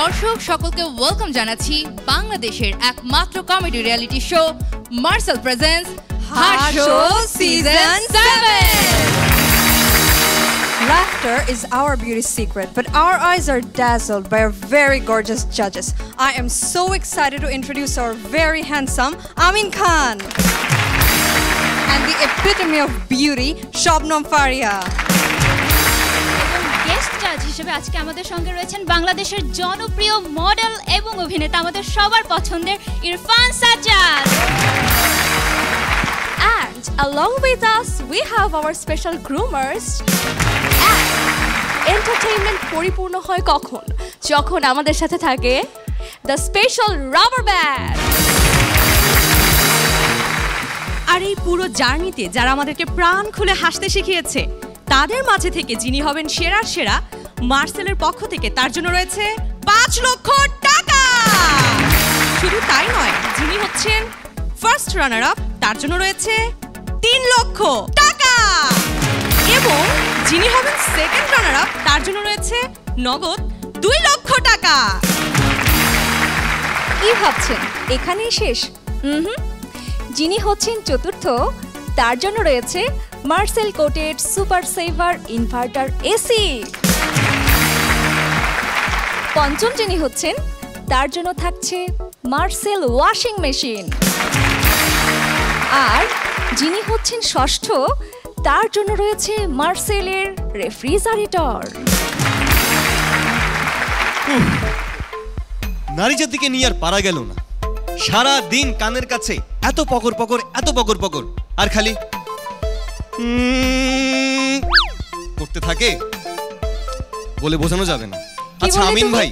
দর্শক সকলকে ওয়েলকাম জানাচ্ছি বাংলাদেশের একমাত্র comedy reality show Marcel presents হাসো season 7. Laughter is our beauty secret, but our eyes are dazzled by our very gorgeous judges. I am so excited to introduce our very handsome Amin Khan and the epitome of beauty, Shabnam Faria. Guest জাজ হিসেবে আজকে আমাদের সঙ্গে রয়েছেন বাংলাদেশের জনপ্রিয় model এবং অভিনেতা আমাদের সবার পছন্দের Irfan Sajjad. And along with us we have our special groomers. And entertainment পরিপূর্ণ হয় কখন? যখন আমাদের সাথে থাকে the special rubber band. আর এই পুরো জার্নিতে যারা আমাদেরকে প্রাণ খুলে হাসতে শিখিয়েছে তাদের মাঝে থেকে যিনি হবেন সেরার সেরা, মার্সেলের পক্ষ থেকে তার জন্য রয়েছে 5 লক্ষ টাকা। শুধু তাই নয়, যিনি হচ্ছেন ফার্স্ট রানার আপ তার জন্য রয়েছে 3 লক্ষ টাকা এবং যিনি হবেন সেকেন্ড রানার আপ তার জন্য রয়েছে নগদ 2 লক্ষ টাকা। কি ভাবছেন এখানেই শেষ? যিনি হচ্ছেন চতুর্থ তার জন্য রয়েছে মার্সেল coated super saver inverter AC. পঞ্চম যিনি হচ্ছেন তার জন্য থাকছে মার্সেল ওয়াশিং মেশিন। আর যিনি হচ্ছেন ষষ্ঠ তার জন্য রয়েছে মার্সেলের রেফ্রিজারেটর। নারী জাতিকে নিয়ে আর পারা গেল না। সারা দিন কানের কাছে এত পকর পকর এত পকর পকর আর খালি করতে থাকে, বলে বোঝানো যাবে না। আচ্ছা আমিন ভাই,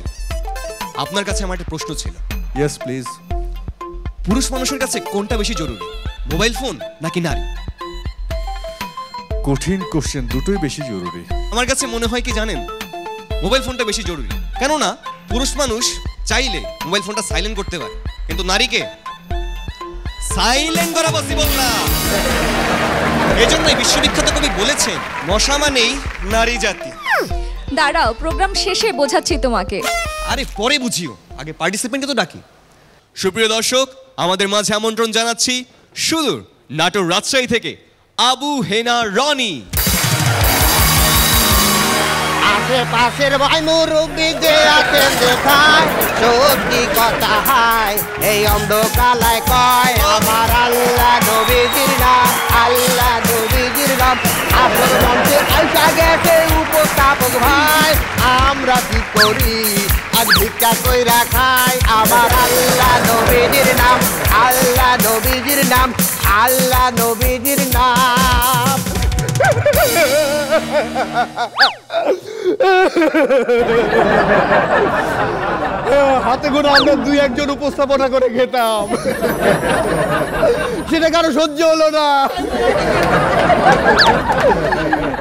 আপনার কাছে আমার একটা প্রশ্ন ছিল। Yes please. পুরুষ মানুষের কাছে কোনটা বেশি জরুরি, মোবাইল ফোন নাকি নারী? কঠিন কোশ্চেন, দুটোই বেশি জরুরি। আমার কাছে মনে হয় কি জানেন, মোবাইল ফোনটা বেশি জরুরি। কেননা পুরুষ মানুষ চাইলে মোবাইল ফোনটা সাইলেন্ট করতে পারে, কিন্তু নারীকে সাইলেন্ট করা পসিবল না। এজন্যই বিশ্ববিখ্যাত কবি বলেছেন, মশা মানেই নারী জাতি। দাঁড়াও, প্রোগ্রাম শেষে বোঝাচ্ছি তোমাকে। আরে পরে বুঝিও, আগে পার্টিসিপেন্টকে তো ডাকি। সুপ্রিয় দর্শক, আমাদের মাঝে আমন্ত্রণ জানাচ্ছি সুদূর নাটোর রাজশাহী থেকে আবু হেনা রনি। আশেপাশের ভাই মুরব্বী যে আছেন দেখায় সত্যি কথা হয়, এই অন্ধকালায় কয় আমার আল্লাহ নবীজির নাম, আল্লাহ নবীজির নাম। আসল মঞ্চে আইসা গেছে উপস্থাপক ভাই, আমরা কি করি আজ ভিক্ষা কইরা খাই। আমার আল্লাহ নবীজির নাম, আল্লাহ নবীজির নাম, আল্লাহ নবীজির নাম। হাতে করে আমরা 2-1 উপস্থাপনা করে খেতাম, সেটা কারো সহ্য হলো না।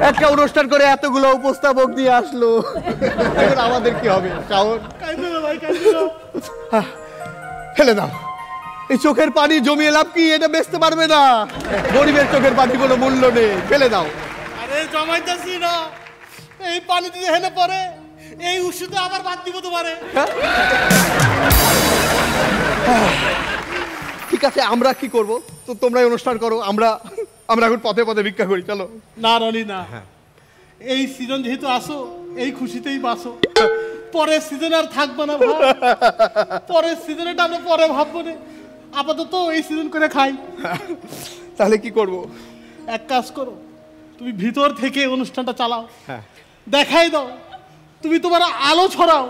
একটা অনুষ্ঠান করে এতগুলো উপস্থাপক দিয়ে আসলো, এখন আমাদের কি হবে? ফেলে দাও, এই চোখের পানি জমিয়ে লাভ কি? এটা বেচতে পারবে না। গরিবের চোখের পানি কোনো মূল্য নেই, ফেলে দাও। আরে জমাইতেছি না, এই পানি দিয়ে হেনে পড়ে, এই ওষুধে আবার বাদ দিব তোমারে। ঠিক আছে, আমরা কি করব? তো তোমরাই অনুষ্ঠান করো, আমরা এখন পথে পথে ভিক্ষা করি। চলো। না রনি না, এই সিজন যেহেতু আসো, এই খুশিতেই বাসো। পরের সিজন আর থাকবো না ভাই, পরের সিজনেটা আমরা পরে ভাববো না, আপাতত এই সিজন করে খাই। তাহলে কি করব? এক কাজ করো, তুমি ভিতর থেকে অনুষ্ঠানটা চালাও, দেখাই দাও, তুমি তোমার আলো ছড়াও।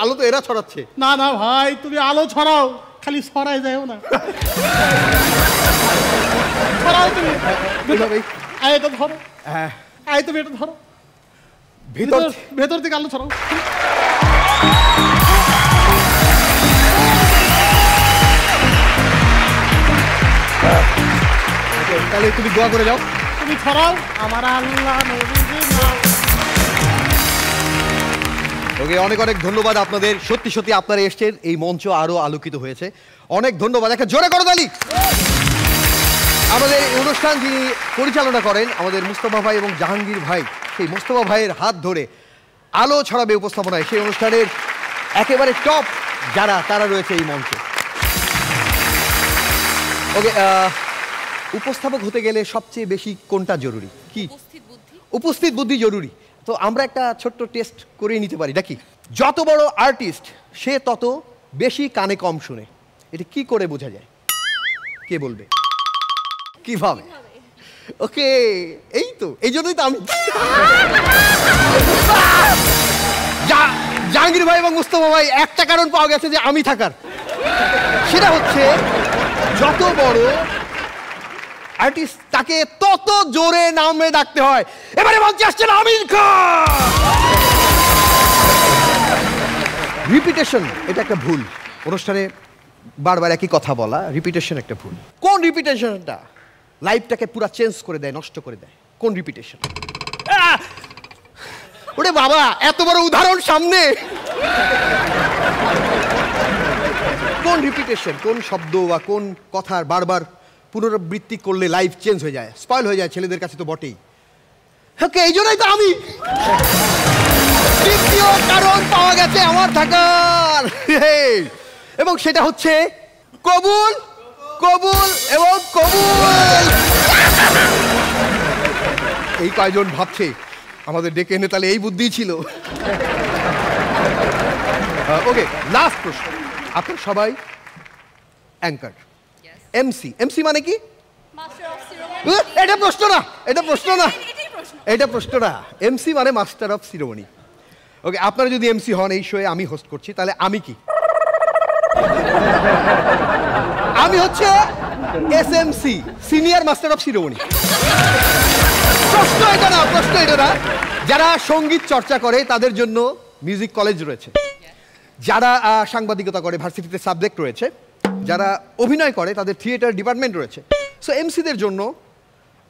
আলো তো এরা ছড়াচ্ছে। না না ভাই, তুমি আলো ছড়াও, খালি ছড়াই যাও না। ছড়াও তুমি। এটা ধরো, তুমি এটা ধরো। ভেতর থেকে আলো ছড়াও। তাহলে তুমি দোয়া করে যাও। তুমি ছড়াও আমার আল্লাহ নবীজির নাম। ওকে, অনেক অনেক ধন্যবাদ আপনাদের। সত্যি সত্যি আপনারা এসছেন, এই মঞ্চ আরো আলোকিত হয়েছে। অনেক ধন্যবাদ, একটা জোরে করো তালি। আমাদের এই অনুষ্ঠান যিনি পরিচালনা করেন আমাদের মুস্তফা ভাই এবং জাহাঙ্গীর ভাই, সেই মুস্তফা ভাইয়ের হাত ধরে আলো ছড়াবে উপস্থাপনায় সেই অনুষ্ঠানের একেবারে টপ যারা তারা রয়েছে এই মঞ্চে। ওকে, উপস্থাপক হতে গেলে সবচেয়ে বেশি কোনটা জরুরি? কি? উপস্থিত বুদ্ধি জরুরি। তো আমরা একটা ছোট্ট টেস্ট করে নিতে পারি নাকি? যত বড় আর্টিস্ট সে তত বেশি কানে কম শুনে। এটা কি করে বোঝা যায়? কে বলবে? কিভাবে? ওকে, এই তো, এই জন্যই তো আমি জাহাঙ্গীর ভাই এবং মুস্তফা ভাই একটা কারণ পাওয়া গেছে যে আমি থাকার, সেটা হচ্ছে যত বড় আর্টিস্ট তাকে তত জোরে নামে ডাকতে হয়। এবারে মঞ্চে আসছেন আমিন খান। রিপিটেশন এটা একটা ভুল, অনুষ্ঠানে বারবার একই কথা বলা, রিপিটেশন একটা ভুল। কোন রিপিটেশনটা লাইফটাকে পুরো চেঞ্জ করে দেয়, নষ্ট করে দেয়? কোন রিপিটেশন? ওরে বাবা, এত বড় উদাহরণ সামনে। কোন রিপিটেশন, কোন শব্দ বা কোন কথার বারবার পুনরাবৃত্তি করলে লাইফ চেঞ্জ হয়ে যায়, স্পয়েল হয়ে যায়? ছেলেদের কাছে তো বটেই। ওকে, এই জন্যই তো আমি। দ্বিতীয় কারণ পাওয়া গেছে আমার থাকার, এবং সেটা হচ্ছে কবুল, কবুল এবং কবুল। এই কয়জন ভাবছে আমাদের ডেকে এনে তাহলে এই বুদ্ধি ছিল। ওকে, লাস্ট প্রশ্ন। আপনার সবাই অ্যাঙ্কার, এমসি। এমসি মানে কি? এটা প্রশ্ন না, এটা প্রশ্ন না, এটা প্রশ্ন না। এমসি মানে মাস্টার অফ সিরিমনি। ওকে, আপনারা যদি এমসি হন, এই শোয়ে আমি হোস্ট করছি, তাহলে আমি কি? আমি হচ্ছে SMC, senior master of ceremony. প্রশ্ন এটা না, প্রশ্ন এটা না। যারা সঙ্গীত চর্চা করে তাদের জন্য মিউজিক কলেজ রয়েছে, যারা সাংবাদিকতা করে ভার্সিটিতে সাবজেক্ট রয়েছে, যারা অভিনয় করে তাদের থিয়েটার ডিপার্টমেন্ট রয়েছে। সো এমসিদের জন্য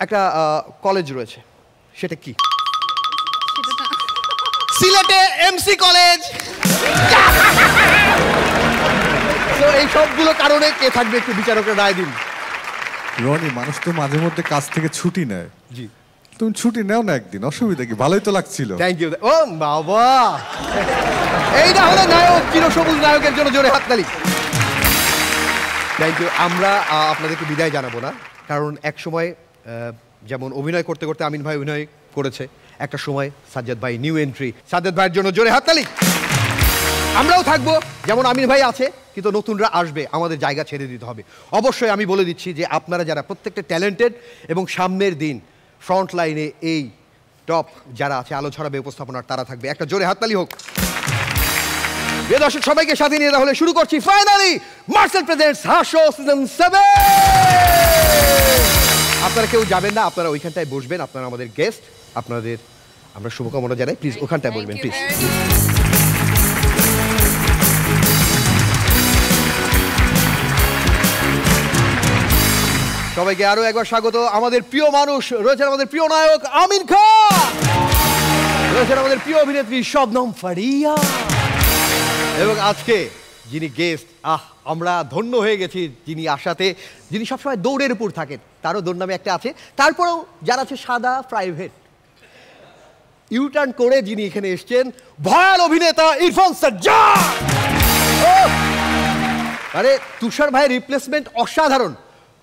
একটা কলেজ রয়েছে, সেটা কি? সিলেটে এমসি কলেজ। তো এই সবগুলো কারণে কে থাকবে একটু বিচারকের রায় দিন। রনি, মানুষ তো মাঝে মধ্যে কাজ থেকে ছুটি নেয়। জি, তুমি ছুটি নেও না একদিন, অসুবিধা কি? ভালোই তো লাগছিল। Thank you. ও বাবা, এইটা হলো নায়ক, চিরসবুজ নায়কের জন্য জোরে হাততালি। Thank you. আমরা আপনাদেরকে বিদায় জানাবো না, কারণ এক সময় যেমন অভিনয় করতে করতে আমিন ভাই অভিনয় করেছে, একটা সময় সাজ্জাদ ভাই নিউ এন্ট্রি। সাজ্জাদ ভাইয়ের জন্য জোরে হাততালি। আমরাও থাকবো, যেমন আমিন ভাই আছে, কিন্তু নতুনরা আসবে, আমাদের জায়গা ছেড়ে দিতে হবে। অবশ্যই আমি বলে দিচ্ছি যে আপনারা যারা প্রত্যেকটা ট্যালেন্টেড এবং সামনের দিন ফ্রন্ট লাইনে এই টপ যারা আছে আলো ছড়াবে উপস্থাপনার, তারা থাকবে। একটা জোরে হাততালি হোক। প্রিয় দর্শক, সবাইকে সাথে নিয়ে তাহলে শুরু করছি ফাইনালি মার্সেল প্রেজেন্টস হাসো সিজন 7। আপনারা কেউ যাবেন না, আপনারা ওইখানটায় বসবেন, আপনারা আমাদের গেস্ট, আপনাদের আমরা শুভকামনা জানাই। প্লিজ ওখানটায় বসবেন প্লিজ। সবাইকে আরো একবার স্বাগত। আমাদের প্রিয় মানুষ রয়েছেন, আমাদের প্রিয় নায়ক আমিন খান, রয়েছেন আমাদের প্রিয় অভিনেত্রী শবনম ফারিয়া, এবং আজকে যিনি গেস্ট, আমরা ধন্য হয়ে গেছি যিনি আসাতে, যিনি সবসময় দৌড়ের উপর থাকেন, তারও দৌড় নামে একটা আছে। তারপরেও যারা আছে সাদা প্রাইভেট, ইউটার্ন করে যিনি এখানে এসছেন, ভয়াল অভিনেতা ইরফান সাজ্জাদ। আরে তুষার ভাইয়ের রিপ্লেসমেন্ট অসাধারণ,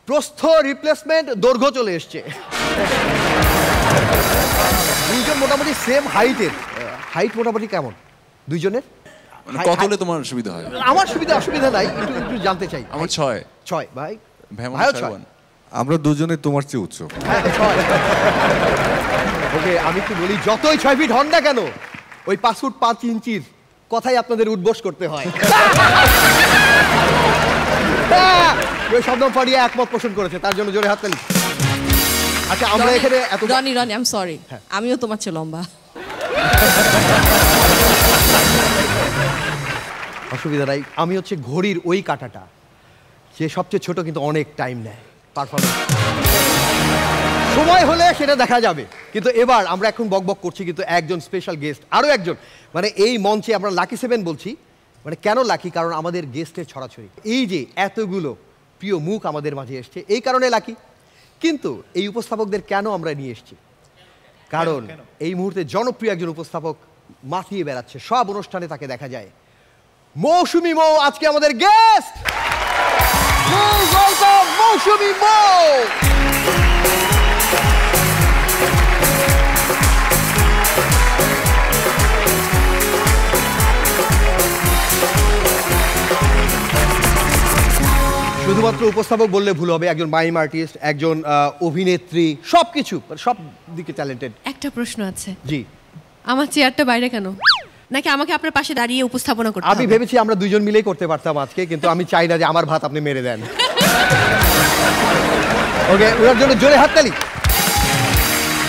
প্রস্থ রিপ্লেসমেন্ট দৈর্ঘ্য চলে এসছে। দুইজন মোটামুটি সেম হাইটের। হাইট মোটামুটি কেমন দুইজনের? কত হলে তোমার সুবিধা হয়? আমার সুবিধা অসুবিধা নাই, একটু জানতে চাই। আমার 6 ভাই, ভাইও 6। আমরা দুজনে তোমার চেয়ে উচ্চ। ওকে, আমি কি বলি, যতই 6 ফিট হন না কেন, ওই 5 ফুট 5 ইঞ্চির কথাই আপনাদের উদ্বোস করতে হয়। শবনম ফারিয়া একমত পোষণ করেছে, তার জন্য জোরে হাততালি। আচ্ছা, আমরা এখানে এত রনি, আই এম সরি, আমিও তোমার চেয়ে লম্বা। অসুবিধা নাই, আমি হচ্ছে ঘড়ির ওই কাঁটাটা যে সবচেয়ে ছোট কিন্তু অনেক টাইম নেয় পারফরমেন্স। সময় হলে সেটা দেখা যাবে, কিন্তু এবার আমরা এখন বকবক করছি, কিন্তু একজন স্পেশাল গেস্ট, আরও একজন, মানে এই মঞ্চে আমরা লাকি 7 বলছি, মানে কেন লাকি, কারণ আমাদের গেস্টের ছড়াছড়ি, এই যে এতগুলো প্রিয় মুখ আমাদের মাঝে এসছে এই কারণে লাকি। কিন্তু এই উপস্থাপকদের কেন আমরা নিয়ে এসেছি, কারণ এই মুহূর্তে জনপ্রিয় একজন উপস্থাপক মাতিয়ে বেড়াচ্ছে, সব অনুষ্ঠানে তাকে দেখা যায়। মৌসুমী মৌ আজকে আমাদের গেস্ট। ওয়েলকাম মৌসুমী মৌ। শুধুমাত্র উপস্থাপক বললে ভুল হবে, একজন মাইম আর্টিস্ট, একজন অভিনেত্রী, সবকিছু, সব দিকে ট্যালেন্টেড। একটা প্রশ্ন আছে। জি। আমার চেয়ারটা বাইরে কেন? নাকি আমাকে আপনার পাশে দাঁড়িয়ে উপস্থাপনা করতে হবে? আমি ভেবেছি আমরা দুজন মিলেই করতে পারতাম আজকে, কিন্তু আমি চাই না যে আমার ভাত আপনি মেরে দেন। ওকে, ওনার জন্য জোরে হাততালি।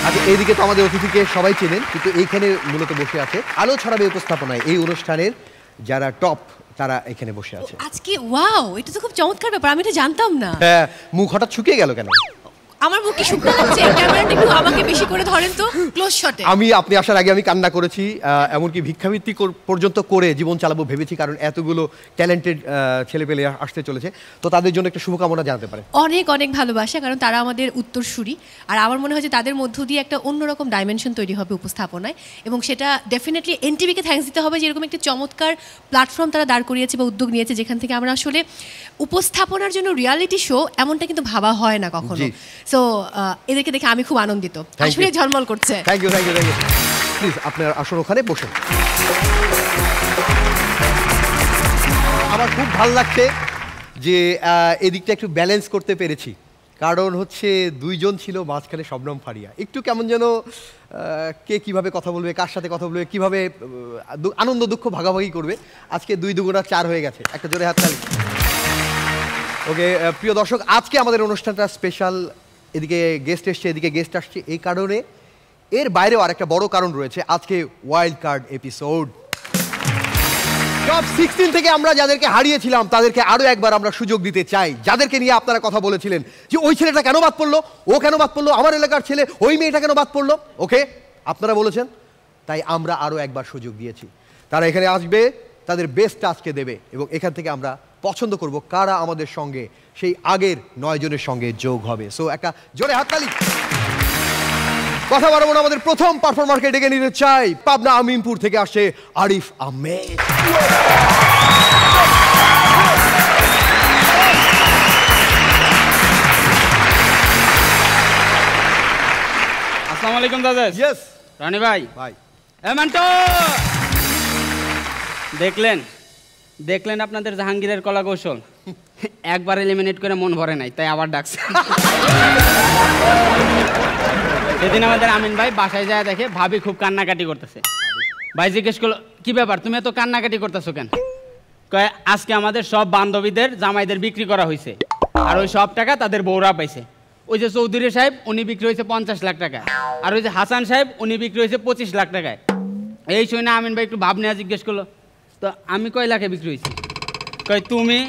আচ্ছা, এইদিকে তো আমাদের অতিথিকে সবাই চেনেন, কিন্তু এইখানে মূলত বসে আছে আলো ছড়াবে উপস্থাপনায় এই অনুষ্ঠানের যারা টপ, তারা এখানে বসে আছে আজকে। ওয়াও, এটা তো খুব চমৎকার ব্যাপার, আমি এটা জানতাম না। হ্যাঁ, মুখ হঠাৎ শুকিয়ে গেল কেন? আমার মুখ কি শুকনো হচ্ছে? ক্যামেরাটা একটু আমাকে বেশি করে ধরেন তো, ক্লোজ শটে। আপনি আসার আগে আমি কান্না করেছি, এমনকি ভিক্ষাবৃত্তি পর্যন্ত করে জীবন চালাবো ভেবেছি, কারণ এতগুলো ট্যালেন্টেড ছেলেপেলে আসতে চলেছে, তো তাদের জন্য একটা শুভকামনা জানতে পারে। অনেক অনেক ভালোবাসা, কারণ তারা আমাদের উত্তরসূরি, আর আমার মনে হয় যে তাদের মধ্য দিয়ে একটা অন্যরকম ডাইমেনশন তৈরি হবে উপস্থাপনায়, এবং সেটা ডেফিনেটলি এনটিভিকে থ্যাঙ্কস দিতে হবে যে এরকম একটি চমৎকার প্ল্যাটফর্ম তারা দাঁড় করিয়েছে বা উদ্যোগ নিয়েছে, যেখান থেকে আমরা আসলে উপস্থাপনার জন্য রিয়ালিটি শো এমনটা কিন্তু ভাবা হয় না কখনো। সো এদেরকে দেখে আমি খুব আনন্দিত, আসলে ঝলমল করছে। Thank you, thank you, thank you. Please আপনার আসন ওখানে বসুন। আমার খুব ভালো লাগছে যে এদিকটা একটু ব্যালেন্স করতে পেরেছি, কারণ হচ্ছে দুইজন ছিল মাঝখানে শবনম ফারিয়া, একটু কেমন যেন কে কিভাবে কথা বলবে, কার সাথে কথা বলবে, কিভাবে আনন্দ দুঃখ ভাগাভাগি করবে। আজকে 2 2 4 হয়ে গেছে, একটা জোরে হাততালি। ওকে প্রিয় দর্শক, আজকে আমাদের অনুষ্ঠানটা স্পেশাল, এদিকে গেস্ট এসছে, এদিকে গেস্ট আসছে, এই কারণে। এর বাইরেও আরেকটা বড় কারণ রয়েছে, আজকে ওয়াইল্ড কার্ড এপিসোড। টপ 16 থেকে আমরা যাদেরকে হারিয়েছিলাম তাদেরকে আরো একবার আমরা সুযোগ দিতে চাই, যাদেরকে নিয়ে আপনারা কথা বলেছিলেন যে ওই ছেলেটা কেন বাদ পড়লো, ও কেন বাদ পড়লো, আমার এলাকার ছেলে, ওই মেয়েটা কেন বাদ পড়লো। ওকে, আপনারা বলেছেন, তাই আমরা আরো একবার সুযোগ দিয়েছি। তারা এখানে আসবে, তাদের বেস্টটা আজকে দেবে, এবং এখান থেকে আমরা পছন্দ করব কারা আমাদের সঙ্গে সেই আগের 9 জনের সঙ্গে যোগ হবে। সো একটা জোরে হাততালি। কথা বাড়াবো না, আমাদের প্রথম পারফরমারকে ডেকে নিতে চাই, পাবনা আমিনপুর থেকে আসছে আরিফ আহমেদ। আসসালামু আলাইকুম দাদা। ইয়েস রানী ভাই। ভাই মান্টো, দেখলেন আপনাদের জাহাঙ্গীরের কলা কৌশল, একবার এলিমিনেট করে মন ভরে নাই, তাই আবার ডাকছে। সেদিন আমাদের আমিন ভাই বাসায় যায় দেখে ভাবি খুব কান্নাকাটি করতেছে। ভাই জিজ্ঞেস করলো, কি ব্যাপার, তুমি এত কান্নাকাটি করতেছো কেন? কয়, আজকে আমাদের সব বান্ধবীদের জামাইদের বিক্রি করা হয়েছে, আর ওই সব টাকা তাদের বউরা পাইছে। ওই যে চৌধুরী সাহেব, উনি বিক্রি হয়েছে 50 লাখ টাকা, আর ওই যে হাসান সাহেব, উনি বিক্রি হয়েছে 25 লাখ টাকায়। এই শুনে আমিন ভাই একটু ভাব নেওয়া জিজ্ঞেস করলো, তো আমি কয় লাখে বিক্রি হয়েছি? কয়, তুমি,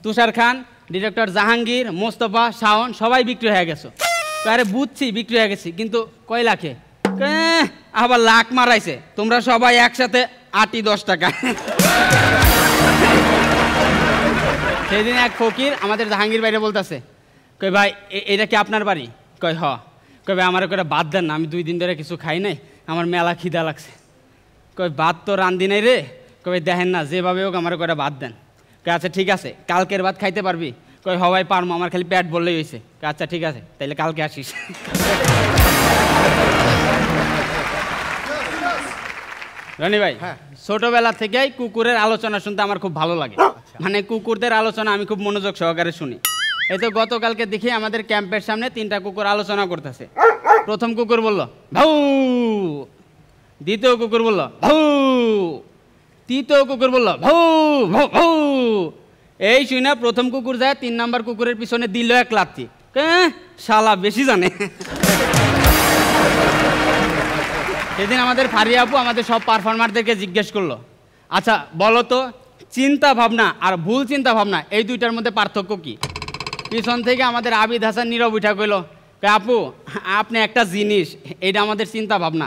তুষার খান, ডিরেক্টর জাহাঙ্গীর, মোস্তফা, শাওন সবাই বিক্রি হয়ে গেছো। আরে বুঝছি বিক্রি হয়ে গেছি, কিন্তু কয় লাখে? আবার লাখ মারাইছে, তোমরা সবাই একসাথে 8-10 টাকা। সেদিন এক ফকির আমাদের জাহাঙ্গীর বাইরে বলতেছে, কই ভাই এটা কি আপনার বাড়ি? কয় হ। কই ভাই আমার করে বাদ দেন না, আমি 2 দিন ধরে কিছু খাই নাই, আমার মেলা খিদা লাগছে। কই ভাত তো রান্ধি নাই রে। কই দেখেন না, যেভাবে হোক আমার করে বাদ দেন। কই আচ্ছা ঠিক আছে, কালকের ভাত খাইতে পারবি? কই হওয়াই পারবো, আমার খালি পেট বললেই হয়েছে। আচ্ছা ঠিক আছে, তাইলে কালকে আসিস। রনি ভাই, ছোটবেলা থেকেই কুকুরের আলোচনা শুনতে আমার খুব ভালো লাগে, মানে কুকুরদের আলোচনা আমি খুব মনোযোগ সহকারে শুনি। এই তো গতকালকে দেখি আমাদের ক্যাম্পের সামনে 3টা কুকুর আলোচনা করতেছে। প্রথম কুকুর বলল ভাউ, দ্বিতীয় কুকুর বলল ভাউ, তৃতীয় কুকুর বলল ভাউ ভাউ ভাউ। এই শুনে প্রথম কুকুর যায় 3 নাম্বার কুকুরের পিছনে দিল এক লাথি। শালা বেশি জানে। সেদিন আমাদের ফারিয়া আপু আমাদের সব পারফর্মারদেরকে জিজ্ঞেস করলো, আচ্ছা বলো তো চিন্তা ভাবনা আর ভুল চিন্তা ভাবনা এই দুইটার মধ্যে পার্থক্য কি? পিছন থেকে আমাদের আবিদ হাসান নীরব উঠা কইল, আপু আপনি একটা জিনিস, এটা আমাদের চিন্তা ভাবনা,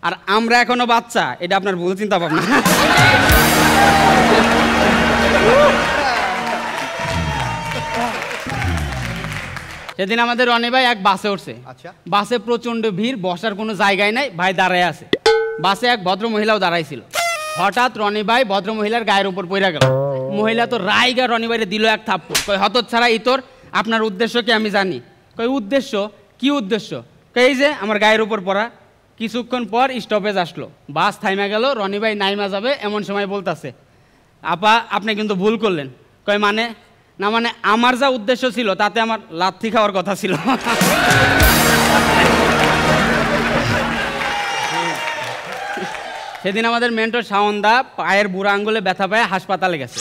আর আমরা এখনো বাচ্চা, এটা আপনার ভুল চিন্তা ভাবনা। সেদিন আমাদের রনি ভাই এক বাসে উঠছে। বাসে প্রচন্ড ভিড়, বসার কোনো জায়গায় নাই, ভাই দাঁড়ায় আছে। বাসে এক ভদ্র মহিলাও দাঁড়াইছিল। হঠাৎ রনি ভাই ভদ্র মহিলার গায়ের উপর পড়ে গেল। মহিলা তো রাইগা রনি ভাইরে দিল এক থাপ্পড়। কই হতচ্ছাড়া ইতর, আপনার উদ্দেশ্য কি আমি জানি। কই উদ্দেশ্য কি উদ্দেশ্য? কই এই যে আমার গায়ের উপর পড়া। কিছুক্ষণ পর স্টপেজ আসলো, বাস থাইমা গেল, রনি ভাই নাইমা যাবে এমন সময় বলতাছে, আপা আপনি কিন্তু ভুল করলেন। কই মানে? না মানে আমার যা উদ্দেশ্য ছিল তাতে আমার লাথি খাওয়ার কথা ছিল। সেদিন আমাদের মেন্টর শাওনদা পায়ের বুড়া আঙ্গুলে ব্যথা পায়ে হাসপাতালে গেছে।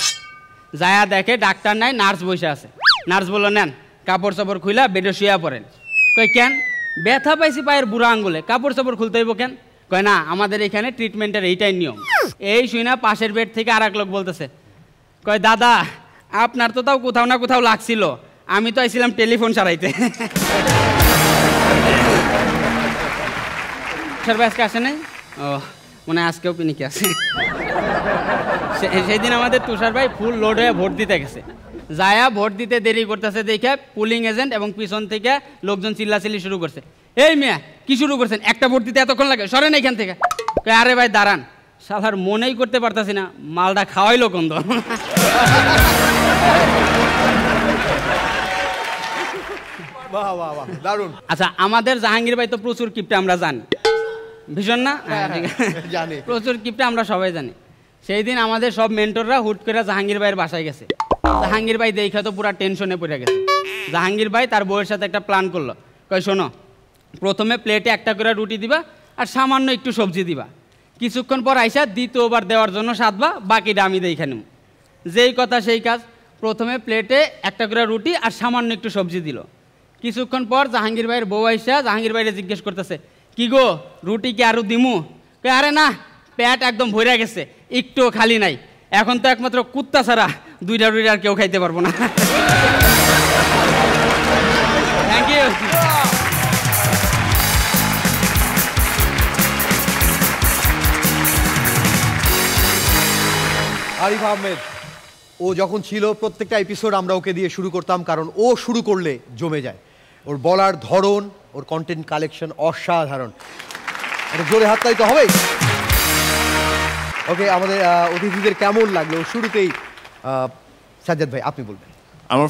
যায়া দেখে ডাক্তার নাই, নার্স বসে আছে। নার্স বললো, নেন কাপড় চাপড় খুইলা বেডে শুয়া পড়েন। কই কেন? ব্যথা পাইছি পায়ের বুড়া আঙ্গুলে, কাপড় চাপড় খুলতে হইব কেন? কয় না, আমাদের এখানে ট্রিটমেন্টের এইটাই নিয়ম। এই শুই না পাশের বেড থেকে আর এক লোক বলতেছে, কয় দাদা আপনার তো তাও কোথাও না কোথাও লাগছিল, আমি তো আইছিলাম টেলিফোন সারাইতে। আজকে আসে নাই? ও মনে হয় আজকেও পিনিকে আছে। সেদিন আমাদের তুষার ভাই ফুল লোড হয়ে ভোট দিতে গেছে। যায়া ভোট দিতে দেরি করতেছে দেখে পুলিং এজেন্ট এবং পিছন থেকে লোকজন চিল্লাচিল্লি শুরু করছে, এই মিয়া কি শুরু করছেন, একটা ভোট দিতে এতক্ষণ লাগে, সরেন এখান থেকে। আরে ভাই দাঁড়ান, শালার মনেই করতে পারতাছি না মালটা খাওয়াইলো কোন দল। আচ্ছা আমাদের জাহাঙ্গীর ভাই তো প্রচুর কিপটে আমরা জানি, ভীষণ না জানি, প্রচুর কিপটে আমরা সবাই জানি। সেই দিন আমাদের সব মেন্টররা হুট করে জাহাঙ্গীর ভাইয়ের বাসায় গেছে। জাহাঙ্গীর ভাই দেখা তো পুরা টেনশনে পড়ে গেছে। জাহাঙ্গীর ভাই তার বউয়ের সাথে একটা প্ল্যান করলো, কই শোনো প্রথমে প্লেটে একটা করে রুটি দিবা আর সামান্য একটু সবজি দিবা, কিছুক্ষণ পর আইসা দ্বিতীয়বার দেওয়ার জন্য সাধবা, বাকিটা আমি দেখে নেব। যেই কথা সেই কাজ, প্রথমে প্লেটে একটা করে রুটি আর সামান্য একটু সবজি দিল। কিছুক্ষণ পর জাহাঙ্গীর ভাইয়ের বউ আইসা জাহাঙ্গীর ভাইরে জিজ্ঞেস করতেছে, কি গো রুটি কি আরো দিমু? আরে না, পেট একদম ভরে গেছে, একটু খালি নাই, এখন তো একমাত্র কুত্তা ছাড়া দুইটা রুটি আর কেউ খাইতে পারবো না। Thank you. আরিফ আহমেদ ও যখন ছিল প্রত্যেকটা এপিসোড আমরা ওকে দিয়ে শুরু করতাম, কারণ ও শুরু করলে জমে যায়। ওর বলার ধরন, ওর কন্টেন্ট কালেকশন অসাধারণ, এটা জোরে হাততালি তো হবেই। ওকে, আমাদের অতিথিদের কেমন লাগলো শুরুতেই? সাজ্জাদ ভাই আপনি বলবেন। আমার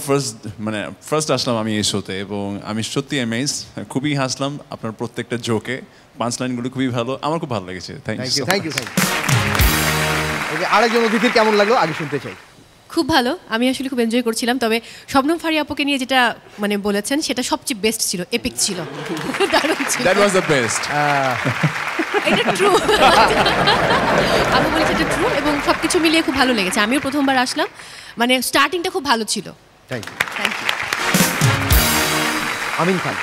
ফার্স্ট আসলাম আমি এই শোতে এবং আমি সত্যি অ্যামেজ, খুবই হাসলাম আপনার প্রত্যেকটা জোকে, পাঁচ লাইনগুলো খুবই ভালো, আমার খুব ভালো লেগেছে। Thank you. ওকে, আরেকজন অতিথির কেমন লাগলো আগে শুনতে চাই। খুব ভালো, আমি আসলে খুব এনজয় করছিলাম। তবে শবনম ফারিয়া আপুকে নিয়ে যেটা মানে বলেছেন সেটা সবচেয়ে বেস্ট ছিল, এপিক ছিল, দারুণ ছিল। That was the best. এটা ট্রু, আমি বলেছি এটা ট্রু, এবং সবকিছু মিলিয়ে খুব ভালো লেগেছে। আমিও প্রথমবার আসলাম, মানে স্টার্টিংটা খুব ভালো ছিল। Thank you. আমিন খান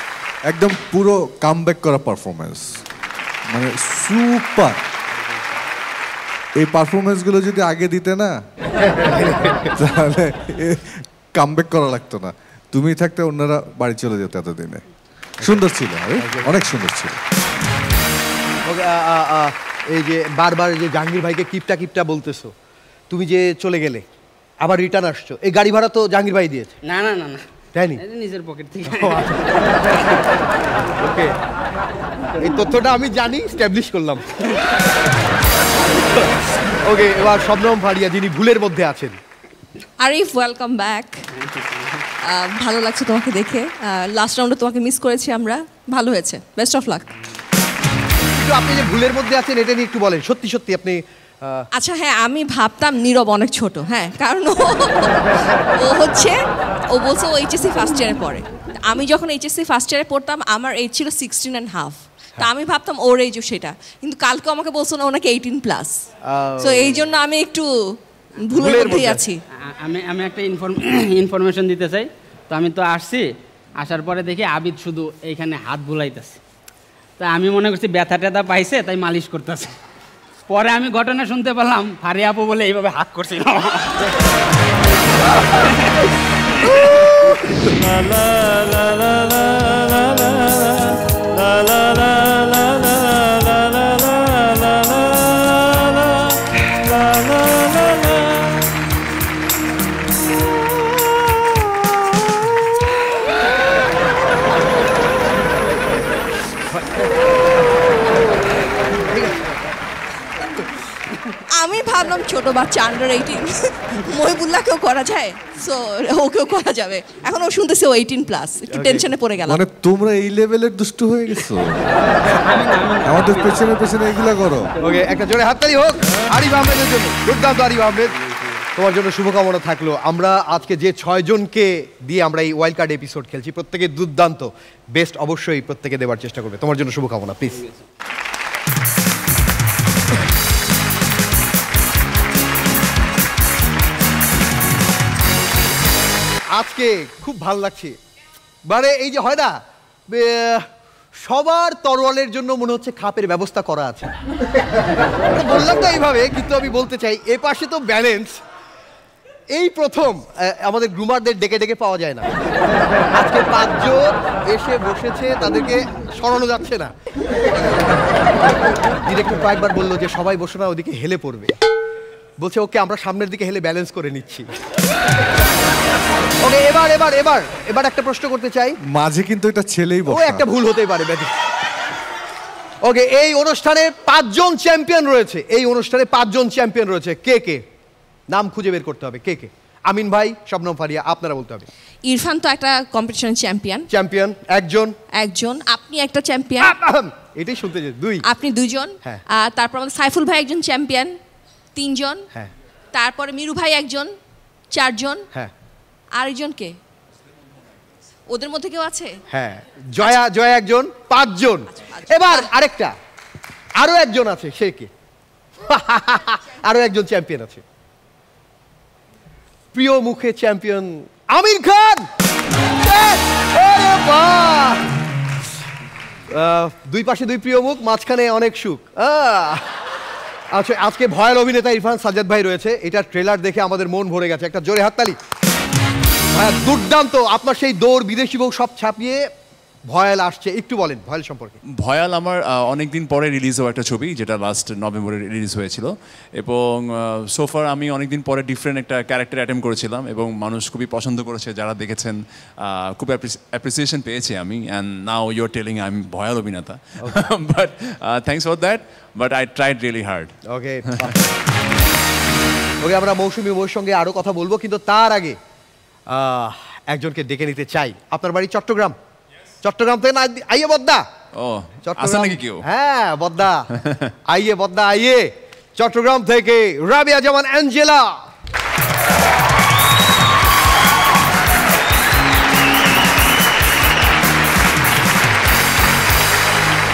একদম পুরো কামব্যাক করা পারফরমেন্স, মানে সুপার। এই পারফরমেন্সগুলো যদি আগে দিতে না তাহলে কামব্যাক করা লাগতো না, তুমি থাকতে অন্যরা বাড়ি চলে যেত এতদিনে। সুন্দর ছিল, অনেক সুন্দর ছিল। এই যে বারবার যে জাহাঙ্গীর ভাইকে কিপটা কিপটা বলতেছো, তুমি যে চলে গেলে আবার রিটার্ন আসছো, এই গাড়ি ভাড়া তো জাহাঙ্গীর ভাই দিয়েছে? না না না না, তাই নি, নিজের পকেট থেকে। ওকে, এই তথ্যটা আমি জানি, এস্টাবলিশ করলাম। ওকে, এবার শবনম ফারিয়া যিনি ভুলের মধ্যে আছেন। Arif, welcome back. ভালো লাগছে তোমাকে দেখে, লাস্ট রাউন্ডে তোমাকে মিস করেছি আমরা, ভালো হয়েছে, বেস্ট অফ লাক। আপনি যে ভুলের মধ্যে আছেন এটা নিয়ে একটু বলেন, সত্যি সত্যি আপনি? আচ্ছা হ্যাঁ, আমি ভাবতাম নীরব অনেক ছোট, হ্যাঁ, কারণ ও বলছে ও এইচএসসি ফার্স্ট ইয়ারে পড়ে। আমি যখন এইচএসসি ফার্স্ট ইয়ারে পড়তাম আমার এজ ছিল 16.5, তা আমি ভাবতাম ওর এইজও সেটা, কিন্তু কালকে আমাকে বলছো না ওনাকে 18+, সো এই জন্য আমি একটু ভুলের মধ্যেই আছি। আমি একটা ইনফরমেশন দিতে চাই। তো আমি তো আসছি, আসার পরে দেখি আবিদ শুধু এইখানে হাত বুলাইতেছে। তাই আমি মনে করছি ব্যথা ট্যাথা পাইছে তাই মালিশ করতেছে। পরে আমি ঘটনা শুনতে পেলাম ফারিয়া আপু বলে এইভাবে হাত করছিল। আমি ভাবলাম ছোট বাচ্চা আন্ডার 18 মহিবুল্লাহকেও করা যায়, সো ওকেও করা যাবে। এখন ও শুনতেছে ও 18+, একটু টেনশনে পড়ে গেলাম। মানে তোমরা এই লেভেলের দুষ্ট হয়ে গেছো, আমাদের পেছনে পেছনে এগুলা করো। ওকে, একটা জোরে হাততালি হোক আরিফ আহমেদের জন্য। দুর্দান্ত আরিফ আহমেদ, তোমার জন্য শুভকামনা থাকলো। আমরা আজকে যে 6 জনকে দিয়ে আমরা এই ওয়াইল্ড কার্ড এপিসোড খেলছি, প্রত্যেকে দুর্দান্ত, বেস্ট অবশ্যই প্রত্যেকে দেওয়ার চেষ্টা করবে। তোমার জন্য শুভকামনা, প্লিজ। আজকে খুব ভালো লাগছে, মানে এই যে হয় না সবার তরোয়ালের জন্য মনে হচ্ছে খাপের ব্যবস্থা করা আছে। বললাম তো এইভাবে, কিন্তু আমি বলতে চাই এ পাশে তো ব্যালেন্স এই প্রথম আমাদের গ্রুমারদের ডেকে ডেকে পাওয়া যায় না। আজকে 5 জন এসে বসেছে, তাদেরকে সরানো যাচ্ছে না। ডিরেক্টর কয়েকবার বললো যে সবাই বসে না, ওদিকে হেলে পড়বে। বলছে ওকে, আমরা সামনের দিকে হেলে ব্যালেন্স করে নিচ্ছি। ওকে, এবার এবার এবার এবার একটা প্রশ্ন করতে চাই। মাঝে কিন্তু এটা ছেলেই বসে, ও একটা ভুল হতেই পারে। ওকে, এই অনুষ্ঠানে 5 জন চ্যাম্পিয়ন রয়েছে। এই অনুষ্ঠানে 5 জন চ্যাম্পিয়ন রয়েছে। কে কে? নাম খুঁজে বের করতে হবে। কে কে? আমিন ভাই, শবনম, ফারিয়া, আপনারা বলতে হবে। ইরফান তো একটা কম্পিটিশন চ্যাম্পিয়ন। চ্যাম্পিয়ন একজন। একজন। আপনি একটা চ্যাম্পিয়ন। এটাই শুনতে চাই। 2। আপনি 2 জন। আর তারপর আমাদের সাইফুল ভাই একজন চ্যাম্পিয়ন, 3 জন। হ্যাঁ। তারপরে মিরু ভাই একজন, 4 জন। হ্যাঁ। আরেকজন কে? ওদের মধ্যে কেউ আছে? হ্যাঁ, জয়া, জয়া একজন, 5 জন। এবার আরেকটা, আরো একজন আছে। সে কে? আরো একজন চ্যাম্পিয়ন আছে, প্রিয় মুখে চ্যাম্পিয়ন আমির খান। দুই পাশে 2 প্রিয় মুখ, মাঝখানে অনেক সুখ। আচ্ছা, আজকে ভয়ের অভিনেতা ইরফান সাজ্জাদ ভাই রয়েছে। এটা ট্রেলার দেখে আমাদের মন ভরে গেছে। একটা জোরে হাততালি। ভাইয়া দুর্দান্ত, আপনার সেই দৌড়, বিদেশি বউ সব ছাপিয়ে ভয়াল আসছে। একটু বলেন ভয়াল সম্পর্কে। ভয়াল আমার অনেকদিন পরে রিলিজ হওয়া একটা ছবি, যেটা লাস্ট নভেম্বরে রিলিজ হয়েছিল। এবং সোফার আমি অনেকদিন পরে ডিফারেন্ট একটা ক্যারেক্টার অ্যাটেম্প করেছিলাম এবং মানুষ খুবই পছন্দ করেছে। যারা দেখেছেন খুব অ্যাপ্রিসিয়েশন পেয়েছি আমি। And now your telling I am ভয়াল অভিনেতা, but thanks for that, but I tried really hard. Okay okay, আমরা মৌসুমী বউর সঙ্গে আরও কথা বলবো, কিন্তু তার আগে একজনকে ডেকে নিতে চাই। আপনার বাড়ি চট্টগ্রাম? চট্টগ্রাম থেকে আইয়ে বদ্দা। ও, আসলে নাকি কেউ? হ্যাঁ, বদ্দা। আইয়ে বদ্দা, আইয়ে। চট্টগ্রাম থেকে রাবিয়া জামান অ্যাঞ্জেলা।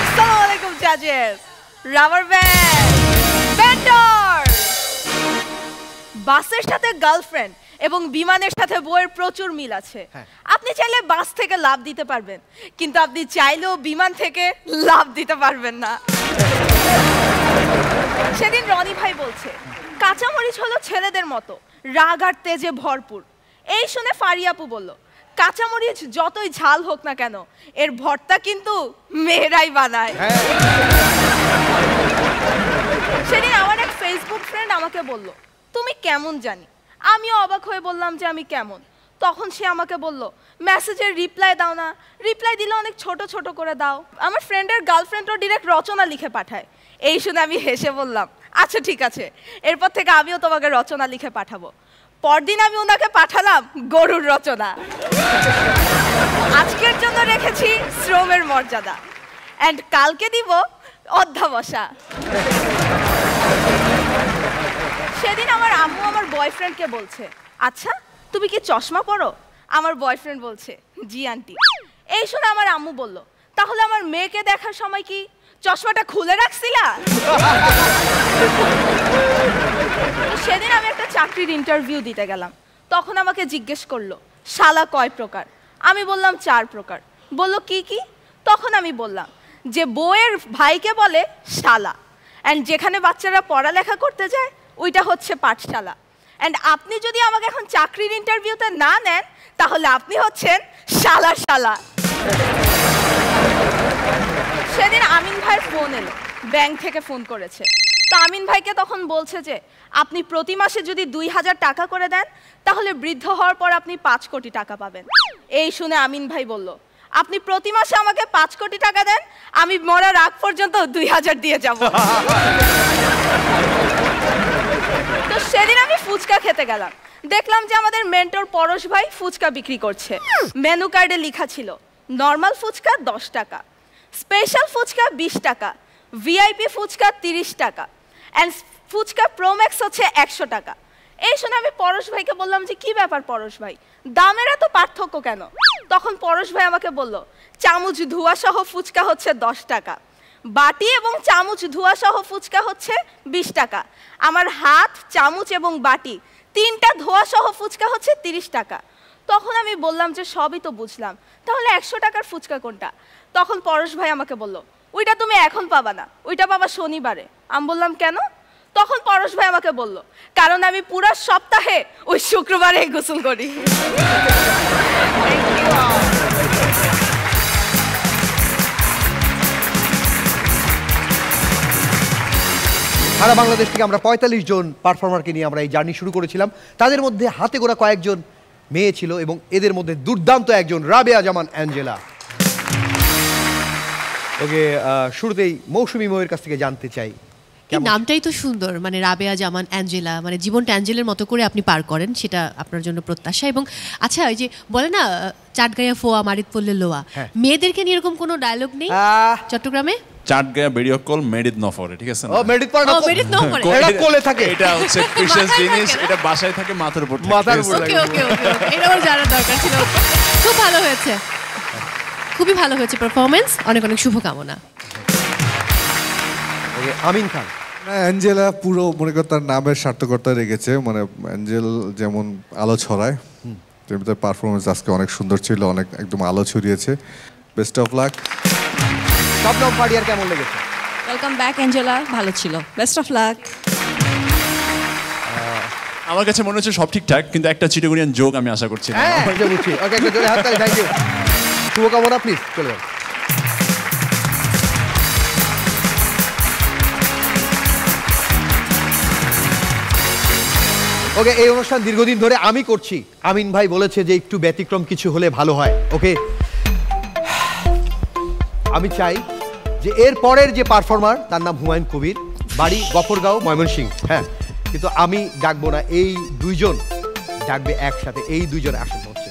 আসসালামু আলাইকুম জাজেস, রাবার ব্যান্ড, বেন্ডর। বাসের সাথে গার্লফ্রেন্ড এবং বিমানের সাথে বইয়ের প্রচুর মিল আছে। আপনি চাইলে বাস থেকে লাফ দিতে পারবেন, কিন্তু আপনি চাইলেও বিমান থেকে লাফ দিতে পারবেন না। সেদিন রনি ভাই বলছে কাঁচামরিচ হলো ছেলেদের মতো, রাগ আর তেজে ভরপুর। এই শুনে ফারিয়াপু বলল কাঁচামরিচ যতই ঝাল হোক না কেন, এর ভর্তা কিন্তু মেয়েরাই বানায়। সেদিন আমার এক ফেসবুক ফ্রেন্ড আমাকে বলল তুমি কেমন জানি। আমিও অবাক হয়ে বললাম যে আমি কেমন। তখন সে আমাকে বলল মেসেজের রিপ্লাই দাও না, রিপ্লাই দিলে অনেক ছোট ছোট করে দাও। আমার ফ্রেন্ডের গার্লফ্রেন্ডও ডিরেক্ট রচনা লিখে পাঠায়। এই শুনে আমি হেসে বললাম আচ্ছা ঠিক আছে, এরপর থেকে আমিও তোমাকে রচনা লিখে পাঠাবো। পরদিন আমি ওনাকে পাঠালাম গরুর রচনা। আজকের জন্য রেখেছি শ্রমের মর্যাদা, অ্যান্ড কালকে দিব অধ্যাবসা। সেদিন আমার আম্মু আমার বয়ফ্রেন্ডকে বলছে আচ্ছা তুমি কি চশমা পরো? আমার বয়ফ্রেন্ড বলছে জি আন্টি। এই শুনে আমার আম্মু বলল তাহলে আমার মেয়েকে দেখার সময় কি চশমাটা খুলে রাখছিলা? সেদিন আমি একটা চাকরির ইন্টারভিউ দিতে গেলাম। তখন আমাকে জিজ্ঞেস করলো শালা কয় প্রকার? আমি বললাম 4 প্রকার। বলল কি কি? তখন আমি বললাম যে বউয়ের ভাইকে বলে শালা, অ্যান্ড যেখানে বাচ্চারা পড়ালেখা করতে যায় ওইটা হচ্ছে পাঠশালা। অ্যান্ড আপনি যদি আমাকে এখন চাকরির ইন্টারভিউতে না নেন তাহলে আপনি হচ্ছেন শালা শালা। সেদিন আমিন ভাইয়ের ফোন এলো, ব্যাংক থেকে ফোন করেছে। তো আমিন ভাইকে তখন বলছে যে আপনি প্রতি মাসে যদি 2000 টাকা করে দেন তাহলে বৃদ্ধ হওয়ার পর আপনি 5 কোটি টাকা পাবেন। এই শুনে আমিন ভাই বলল, আপনি প্রতি মাসে আমাকে 5 কোটি টাকা দেন, আমি মরার আগ পর্যন্ত 2000 দিয়ে যাব। তো সেদিন আমি ফুচকা খেতে গেলাম, দেখলাম যে আমাদের মেন্টর পরশ ভাই ফুচকা বিক্রি করছে। মেনু কার্ডে লেখা ছিল নর্মাল ফুচকা 10 টাকা, স্পেশাল ফুচকা 20 টাকা, ভিআইপি ফুচকা 30 টাকা, অ্যান্ড ফুচকা প্রোম্যাক্স হচ্ছে 100 টাকা। এই শুনে আমি পরশ ভাইকে বললাম যে কি ব্যাপার পরশ ভাই, দামের এত পার্থক্য কেন? তখন পরশ ভাই আমাকে বলল, চামচ ধোয়া সহ ফুচকা হচ্ছে 10 টাকা, বাটি এবং চামচ ধোয়া সহ ফুচকা হচ্ছে 20 টাকা, আমার হাত, চামচ এবং বাটি 3টা ধোয়া সহ ফুচকা হচ্ছে 30 টাকা। তখন আমি বললাম যে সবই তো বুঝলাম, তাহলে 100 টাকার ফুচকা কোনটা? তখন পরশ ভাই আমাকে বলল, ওইটা তুমি এখন পাবা না, ওইটা পাবা শনিবারে। আমি বললাম কেন? তখন পরশ ভাই আমাকে বলল, কারণ আমি পুরো সপ্তাহে ওই শুক্রবারে গোসল করি। সারা বাংলাদেশ থেকে আমরা 45 জন পারফর্মারকে নিয়ে আমরা এই জার্নি শুরু করেছিলাম। তাদের মধ্যে হাতে গোনা কয়েকজন মেয়ে ছিল এবং এদের মধ্যে দুর্দান্ত একজন রাবেয়া জামান অ্যাঞ্জেলা। ওকে, শুরুতেই মৌসুমী ময়ের কাছ থেকে জানতে চাই, নামটাই তো সুন্দর, মানে রাবেয়া জামান অ্যাঞ্জেলা, মানে জীবনটা অ্যাঞ্জেলের মতো করে আপনি পার করেন, সেটা আপনার জন্য প্রত্যাশা। এবং আচ্ছা, ওই যে বলে না চাটগায়া ফোয়া মারিত পড়লে লোয়া, মেয়েদেরকে নিয়ে এরকম কোনো ডায়লগ নেই চট্টগ্রামে? চাটগায়া ভিডিও কল মেডিত নফরে, ঠিক আছে না? ও মেডিত পড়ে না, মেডিত নফরে এটা কোলে থাকে, এটা হচ্ছে প্রিশিয়াস জিনিস, এটা বাসায় থাকে মাথার উপর, মাথার উপর লাগে। ওকে ওকে ওকে, এটাও জানার দরকার ছিল। খুব ভালো হয়েছে, খুবই ভালো হয়েছে পারফরম্যান্স, অনেক অনেক শুভকামনা। ওকে, আমিন খান। অ্যাঞ্জেলা পুরো মনে কর তার নামের সার্থকতা রেখেছে, মানে অ্যাঞ্জেল যেমন আলো ছড়ায় তেমনি তার পারফরমেন্স আজকে অনেক সুন্দর ছিল, অনেক একদম আলো ছড়িয়েছে। Best of lakh. শবনম ফারিয়ার কেমন লেগেছে? ওয়েলকাম ব্যাক অ্যাঞ্জেলা, ভালো ছিল, বেস্ট অফ লাক। আমার কাছে মনে হচ্ছে সব ঠিকঠাক, কিন্তু একটা চিটাগোরিয়ান জোক আমি আশা করছি। হ্যাঁ, এটা বুঝছি। ওকে, একটা জোরে হাততালি, থ্যাংক ইউ। শুভকামনা, প্লিজ চলে যান। ওকে, এই অনুষ্ঠান দীর্ঘদিন ধরে আমি করছি। আমিন ভাই বলেছে যে একটু ব্যতিক্রম কিছু হলে ভালো হয়। ওকে, আমি চাই যে এর পরের যে পারফর্মার তার নাম হুমায়ুন কবির, বাড়ি গফরগাঁও, ময়মনসিংহ। হ্যাঁ, কিন্তু আমি ডাকবো না, এই দুইজন ডাকবে একসাথে, এই দুইজন একসাথে হচ্ছে।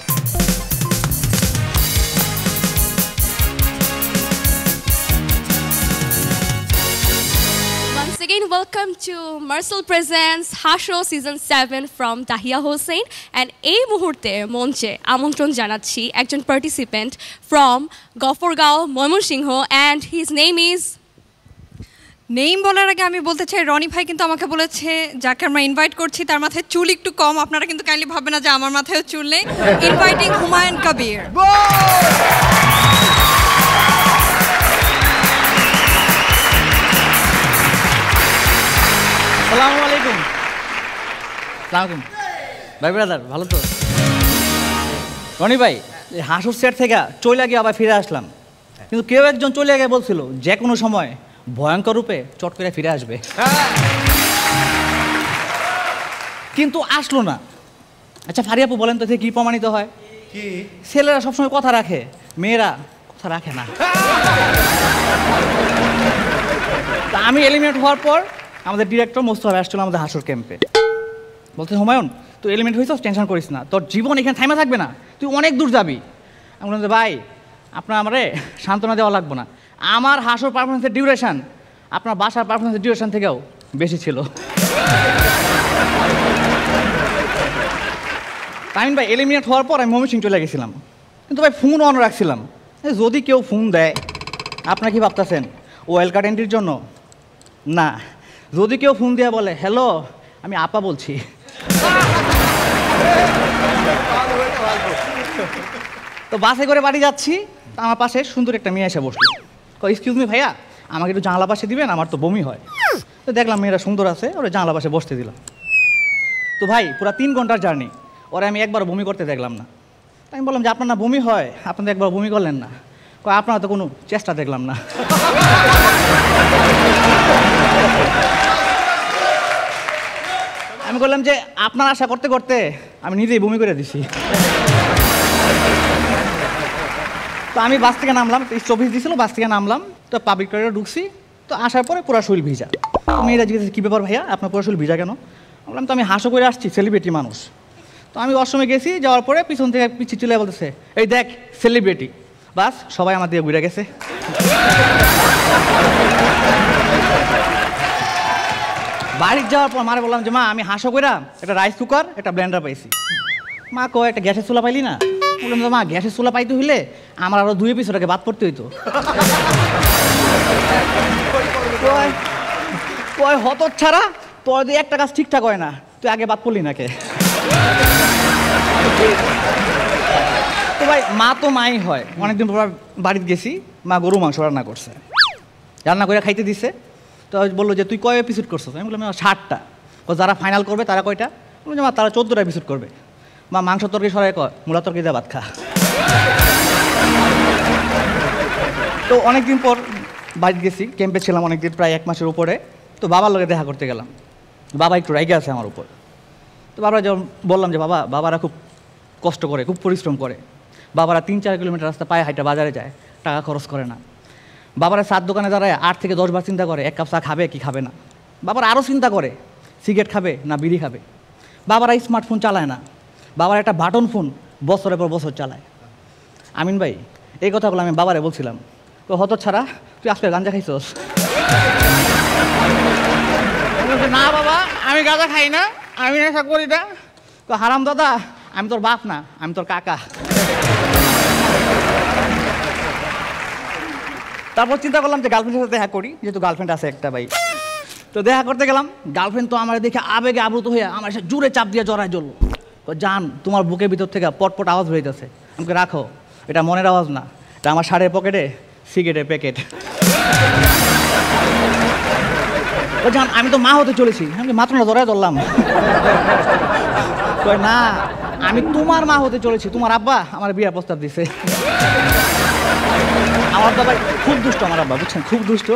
Once again, welcome to Marcel Presents Hasho Season 7 from Tahia Hossein. And এই মুহূর্তে মঞ্চে আমন্ত্রণ জানাচ্ছি একজন participant from Gafargaon, Mymensingh, and his name is... name বলার আগে আমি বলতে চাই, রনি ভাই কিন্তু আমাকে বলেছে যাকে আমরা ইনভাইট করছি তার মাথায় চুল একটু কম। আপনারা কিন্তু কাইন্ডলি ভাববেন না যে আমার মাথায়ও চুল নেই। ইনভাইটিং হুমায়ুন কবির। আসসালামু আলাইকুম। আসসালামু ভাই ব্রাদার, ভালো তো? রনি ভাই, এই হাসুর সেট থেকে চলে গিয়ে আবার ফিরে আসলাম, কিন্তু কেউ একজন চলে গিয়ে বলছিল যে কোনো সময় ভয়ঙ্কর রূপে চট করে ফিরে আসবে, কিন্তু আসলো না। আচ্ছা ফারিয়াপু বলেন তো, কি প্রমাণিত হয়? কি ছেলেরা সবসময় কথা রাখে, মেয়েরা কথা রাখে না। তা আমি এলিমিনেট হওয়ার পর আমাদের ডিরেক্টর মোস্তফা আসছিল আমাদের হাসুর ক্যাম্পে, বলতে হুমায়ুন তুই এলিমেন্ট হয়েছিস, টেনশন করিস না, তোর জীবন এখানে থাইমা থাকবে না, তুই অনেক দূর যাবি। আমি বললাম যে ভাই আপনার আমারে সান্ত্বনা দেওয়া লাগবো না, আমার হাসুর পারফরমেন্সের ডিউরেশন আপনার বাসার পারফরমেন্সের ডিউরেশন থেকেও বেশি ছিল। তামিন ভাই এলিমিনেট হওয়ার পর আমি ময়মনসিংহ চলে গেছিলাম, কিন্তু ভাই ফোন অন রাখছিলাম, যদি কেউ ফোন দেয় আপনারা কি ভাবতেছেন ওয়েল কার্ড এন্ট্রির জন্য? না, যদি কেউ ফোন দিয়ে বলে হ্যালো আমি আপা বলছি, তো বাসে করে বাড়ি যাচ্ছি, আমার পাশে সুন্দর একটা মেয়ে এসে বসলো, এক্সকিউজ মি ভাইয়া, আমাকে একটু জানলা পাশে দিবেন, আমার তো বমি হয়। তো দেখলাম মেয়েরা সুন্দর আছে, ওরা জানলা পাশে বসতে দিলাম। তো ভাই পুরা 3 ঘন্টার জার্নি, ওরা আমি একবার বমি করতে দেখলাম না। আমি বললাম যে আপনার না বমি হয়, আপনি একবার বমি করলেন না? আপনারা তো কোনো চেষ্টা দেখলাম না। আমি বললাম যে আপনার আশা করতে করতে আমি নিজেই বমি করে দিছি। তো আমি বাস থেকে নামলাম, 24 দিয়েছিল, বাস থেকে নামলাম, তো পাবলিক টয়লেটে ঢুকছি। তো আসার পরে পুরা শরীর ভিজা। তো মেয়েরা জিজ্ঞেস কী ব্যাপার ভাইয়া, আপনার পুরা শরীর ভিজা কেন? বললাম তো আমি হাসো করে আসছি, সেলিব্রিটি মানুষ। তো আমি ওয়াশরুমে গেছি, যাওয়ার পরে পিছন থেকে পিছিয়ে চলে বলতেছে, এই দেখ সেলিব্রিটি। বাস সবাই আমার দিয়ে ঘুরে গেছে। বাড়ি যাওয়ার পর মারে বললাম যে মা আমি হাসো কইরা একটা রাইস কুকার একটা ব্লেন্ডার পাইছি। মা কয় একটা গ্যাসের চুলা পাইলি না? বললাম যে মা গ্যাসের চুলা পাইতে হইলে আমার আরো 2 এপিসোড আগে বাদ পড়তে হইতো। কয় হত ছাড়া তোর দিয়ে একটা কাজ ঠিকঠাক হয় না, তুই আগে বাদ পড়লি না কে? তো ভাই মা তো মাই হয়। অনেকদিন পর বাড়িতে গেছি, মা গরু মাংস রান্না করছে, রান্না করে খাইতে দিছে। তো বললো যে তুই কয় এপিসোড করছিস? আমি বললাম 60টা। যারা ফাইনাল করবে তারা কয়টা? বললাম যে মা তারা 14টা এপিসোড করবে। মা মাংস তরকারি সরাই কয় মূলা তরকারি দিয়ে ভাত খা। তো অনেকদিন পর বাড়িতে গেছি, ক্যাম্পে ছিলাম অনেকদিন, প্রায় 1 মাসের উপরে। তো বাবার লগে দেখা করতে গেলাম। বাবা একটু রেগে আছে আমার উপর। তো বাবা যখন বললাম যে বাবারা খুব কষ্ট করে, খুব পরিশ্রম করে, বাবারা 3-4 কিলোমিটার রাস্তা পায়ে হাইটা বাজারে যায়, টাকা খরচ করে না। বাবারা 7 দোকানে দাঁড়ায় 8 থেকে 10 বার চিন্তা করে 1 কাপ চা খাবে কি খাবে না। বাবারা আরও চিন্তা করে সিগারেট খাবে না বিড়ি খাবে। বাবারা স্মার্টফোন চালায় না, বাবার একটা বাটন ফোন বছরের পর বছর চালায়। আমিন ভাই এই কথাগুলো আমি বাবারে বলছিলাম। তো হত ছাড়া তুই আজকে গাঁজা খাইছস? না বাবা আমি গাঁজা খাই না, আমি নেশা করি না। তো হারাম দাদা আমি তোর বাপ না, আমি তোর কাকা। তারপর চিন্তা করলাম যে গার্লফ্রেন্ডের সাথে দেখা করি, যেহেতু গার্লফ্রেন্ড আছে একটা ভাই। তো দেখা করতে গেলাম, গার্লফ্রেন্ড তো আমার দেখে আবেগে আপ্লুত হয়ে আমার সাথে জোরে চাপ দিয়ে জড়ায় জ্বলল। তো জান তোমার বুকের ভিতর থেকে পটপট আওয়াজ বেরিয়েছে। আমাকে রাখো, এটা মনের আওয়াজ না, এটা আমার শাড়ির পকেটে সিগারেটের প্যাকেট। ও জান আমি তো মা হতে চলেছি। আমি মাত্র না জড়ায় ধরলাম। না আমি তোমার মা হতে চলেছি, তোমার আব্বা আমার বিয়ের প্রস্তাব দিছে। আমার বাবা খুব দুষ্ট, আমার আব্বা বুঝছেন খুব দুষ্ট।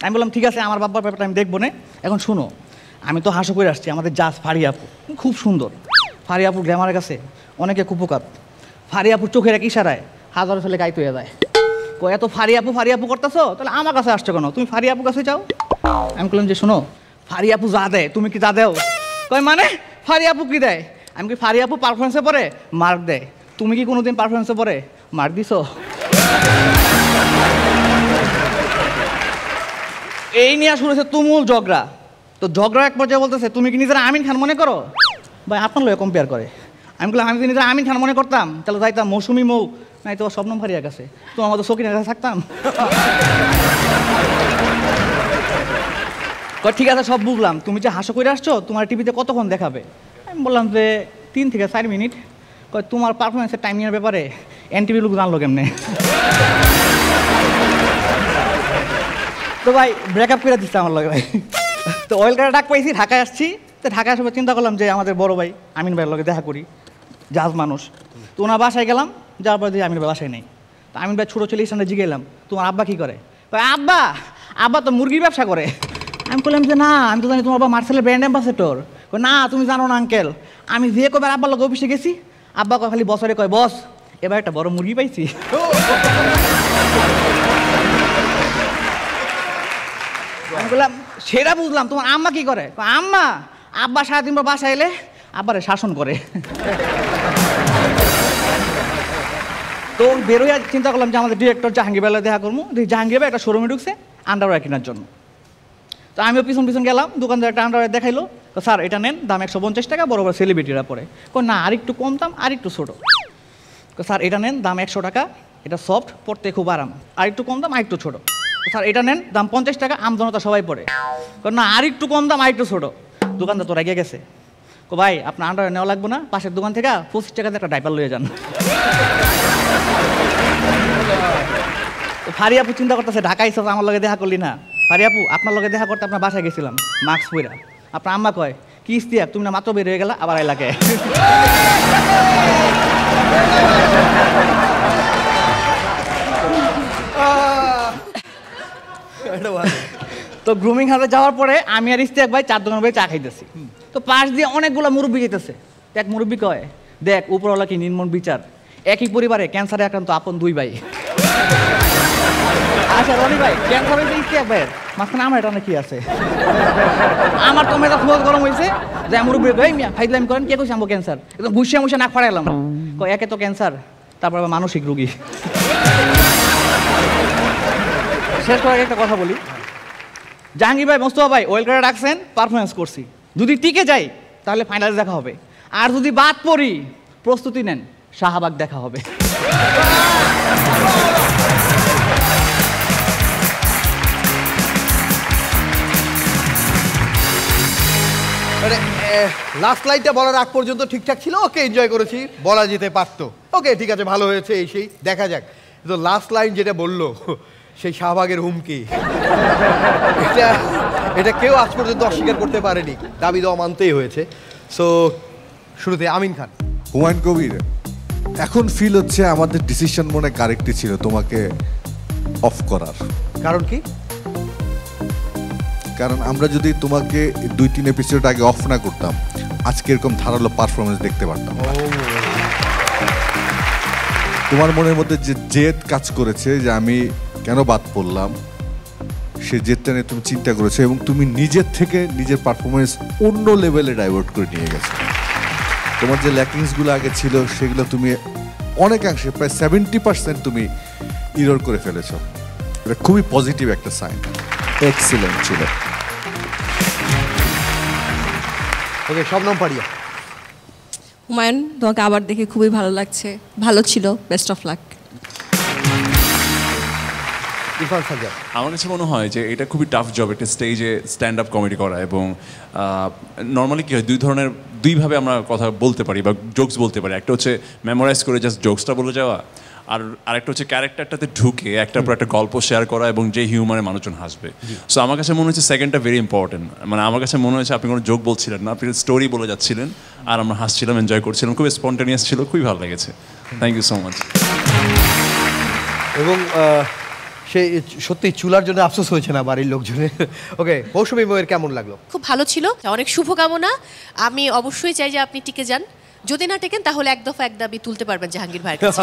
আমি বললাম ঠিক আছে আমার বাবার ব্যাপারটা আমি দেখবো না। এখন শুনো, আমি তো হাসো করে আসছি, আমাদের জাজ ফারি আপু খুব সুন্দর। ফারি আপুর গ্ল্যামারের কাছে অনেকে কুপকাত। ফারি আপুর চোখের এক ইশারায় হাজার ছেলে গাইতে হয়ে যায়। এত ফারি আপু করতেছো, তাহলে আমার কাছে আসছো কেন? তুমি ফারি আপুর কাছে যাও। আমি বললাম যে শোনো ফারি আপু যা দেয় তুমি কি তা দেও? কয় মানে ফারি আপু কি দেয়? আমি কি ফারি আপু পারফরমেন্সে পরে মার্ক দেয়, তুমি কি কোনোদিন পারফরমেন্সে পরে মার্ক দিছো? এই নিয়ে শুরু হয়েছে তুমুল ঝগড়া। তো ঝগড়া এক পর্যায়ে বলতেছে তুমি কি নিজেরা আমিন খান মনে করো? ভাই আপনার লোক কম্পেয়ার করে। আমি বললাম আমি যদি নিজেরা আমিন খান মনে করতাম তাহলে যাইতাম মৌসুমি মৌ নাই তো স্বপ্নম ফারিয়ার কাছে, তো আমাদের সকিনের কাছে থাকতাম। ঠিক আছে সব বুঝলাম, তুমি যে হাসো করে আসছো তোমার টিভিতে কতক্ষণ দেখাবে? আমি বললাম যে 3 থেকে 4 মিনিট। তোমার পারফরমেন্সের টাইমিংয়ের ব্যাপারে এনটিভি লোক জানলো কেমনে? তো ভাই ব্রেকআপ করে দিচ্ছে আমার লগে ভাই। তো অয়েল কারে ডাক পাইছি, ঢাকায় আসছি। তো ঢাকায় আসার চিন্তা করলাম যে আমাদের বড় ভাই আমিন ভাইয়ের লগে দেখা করি, জাহাজ মানুষ। তো ওনার বাসায় গেলাম, যাওয়ার পর দিয়ে আমিন ভাই বাসায় নেই। তো আমিন ভাই ছোটো ছেলে সামনে জিগে এলাম তোমার আব্বা কী করে? আব্বা তো মুরগির ব্যবসা করে। আমি বললাম যে না আমি তো জানি তোমার বাবা মার্সেলের ব্র্যান্ড অ্যাম্বাসেডর। না তুমি জানো না আঙ্কেল, আমি যে কবে আব্বার লগে অফিসে গেছি আব্বা কয় খালি বছরে কয় বস এবার একটা বড় মুরগি পাইছি। আমি বললাম সেটা বুঝলাম, তোমার আম্মা কি করে? আম্মা আব্বা সারাদিন পর বাসায় এলে আব্বারে শাসন করে। তো বেরোয় চিন্তা করলাম যে আমাদের ডিরেক্টর জাহাঙ্গীর বেলায় দেখা করবো। জাহাঙ্গীর ভাই একটা শোরুমে ঢুকছে আন্ডারওয়্যার কেনার জন্য। তো আমিও পিছন পিছন গেলাম, দোকানদার একটা আন্ডারওয়্যার দেখাইলো। তো স্যার এটা নেন, দাম 150 টাকা, বড় বড় সেলিব্রিটিরা পরে। না আরেকটু কম দাম আরেকটু ছোটো। স্যার এটা নেন, দাম 100 টাকা, এটা সফট, পড়তে খুব আরাম, আরেকটু কম দাম আরেকটু ছোটো। স্যার এটা নেন, দাম 50 টাকা, আমজনতা সবাই পড়ে। না আরেকটু কম দাম আরেকটু ছোটো। দোকানদার তো রেগে গেছে। ভাই আপনার আন্ডারওয়্যার নেওয়া লাগবে না, পাশের দোকান থেকে 25 টাকাতে একটা ডাইপার লয়ে যান। তো ফারি আপু চিন্তা করতেছে ঢাকা এসে আমার লগে দেখা করলি না। ফারি আপু আপনার লগে দেখা করতে আপনার বাসায় গেছিলাম মাস্ক পইরা। আপনার আম্মা কয় কি ইস্তিয়াক তুমি না মাত্র বের হয়ে গেলা আবার এলাকে। তো গ্রুমিং হাউসে যাওয়ার পরে আমি আর ইস্তিয়াক ভাই 4 দোকান ভাই চা খাইতেছি। তো পাশ দিয়ে অনেকগুলো মুরব্বী যেতেছে। এক মুরব্বী কয় দেখ উপরওয়ালা কি নির্মম বিচার, একই পরিবারে ক্যান্সারে আক্রান্ত আপন 2 ভাই। আচ্ছা রনি ভাই ক্যান্সার হয়েছে ইস্তিয়াক ভাইয়ের, মাঝখানে আমার এটা কি আছে? আমার তো মেজাজ বহুত গরম হয়েছে যে মুরব্বী কয় মিয়া ফাইজলামি করেন, কে কইছে আমগো ক্যান্সার? একদম ঘুষিয়া মুষিয়া নাক ফাড়াইলাম। কয় একে তো ক্যান্সার, তারপর আবার মানসিক রোগী। শেষ করার একটা কথা বলি, জাহাঙ্গীর ভাই মোস্তফা ভাই ওয়েল করে রাখছেন, পারফরমেন্স করছি, যদি টিকে যাই তাহলে ফাইনালে দেখা হবে, আর যদি বাদ পড়ি প্রস্তুতি নেন শাহবাগ দেখা হবে। লাস্ট লাইনটা বলার আগ পর্যন্ত ঠিকঠাক ছিল, ওকে এনজয় করেছি, বলা যেতে পারতো, ওকে ঠিক আছে ভালো হয়েছে, এই সেই দেখা যাক। তো লাস্ট লাইন যেটা বললো সেই শাহবাগের হুমকি, এটা কেউ আজ পর্যন্ত অস্বীকার করতে পারেনি, দাবি দেওয়া মানতেই হয়েছে। সো শুরুতে আমিন খান। হুমায়ুন কবির, এখন ফিল হচ্ছে আমাদের ডিসিশন মনে কারেক্টই ছিল তোমাকে অফ করার। কারণ কি? কারণ আমরা যদি তোমাকে 2-3 এপিসোড আগে অফ না করতাম আজকে এরকম ধারালো পারফরমেন্স দেখতে পারতাম। তোমার মনের মধ্যে যে জেদ কাজ করেছে যে আমি কেন বাদ পড়লাম, সে জেদটা নিয়ে তুমি চিন্তা করেছো এবং তুমি নিজের থেকে নিজের পারফরমেন্স অন্য লেভেলে ডাইভার্ট করে নিয়ে গেছো। তোমার যে ল্যাকিংসগুলো আগে ছিল সেগুলো তুমি অনেকাংশে প্রায় 70% তুমি ইরর করে ফেলেছো। এটা খুবই পজিটিভ একটা সাইন, এক্সিলেন্ট ছিল। ওকে শবনম পারিয়া। হুমায়ুন তোমাকে আবার দেখে খুবই ভালো লাগছে, ভালো ছিল, বেস্ট অফ লাক। আমার কাছে মনে হয় যে এটা খুবই টাফ জব, একটা স্টেজে স্ট্যান্ড আপ কমেডি করা, এবং নর্মালি কী হয় দুইভাবে আমরা কথা বলতে পারি বা জোকস বলতে পারি। একটা হচ্ছে মেমোরাইজ করে জাস্ট জোকসটা বলে যাওয়া, আর আরেকটা হচ্ছে ক্যারেক্টারটাতে ঢুকে একটার পর একটা গল্প শেয়ার করা এবং যে হিউমারে মানুষজন হাসবে। সো আমার কাছে মনে হচ্ছে সেকেন্ডটা ভেরি ইম্পর্টেন্ট। মানে আমার কাছে মনে হচ্ছে আপনি কোনো জোক বলছিলেন না, আপনি স্টোরি বলে যাচ্ছিলেন আর আমরা হাসছিলাম, এনজয় করছিলাম, খুবই স্পন্টেনিয়াস ছিল, খুবই ভালো লেগেছে। Thank you so much. এবং সে সত্যি চুলার জন্য আফসোস হয়েছে না বাড়ির লোকজনের। ওকে মৌসুমী বইয়ের কেমন লাগলো? খুব ভালো ছিল, অনেক শুভকামনা। আমি অবশ্যই চাই যে আপনি টিকে যান, যদি না টেকেন তাহলে এক দফা এক দাবি তুলতে পারবেন জাহাঙ্গীর ভাইয়ের কাছে।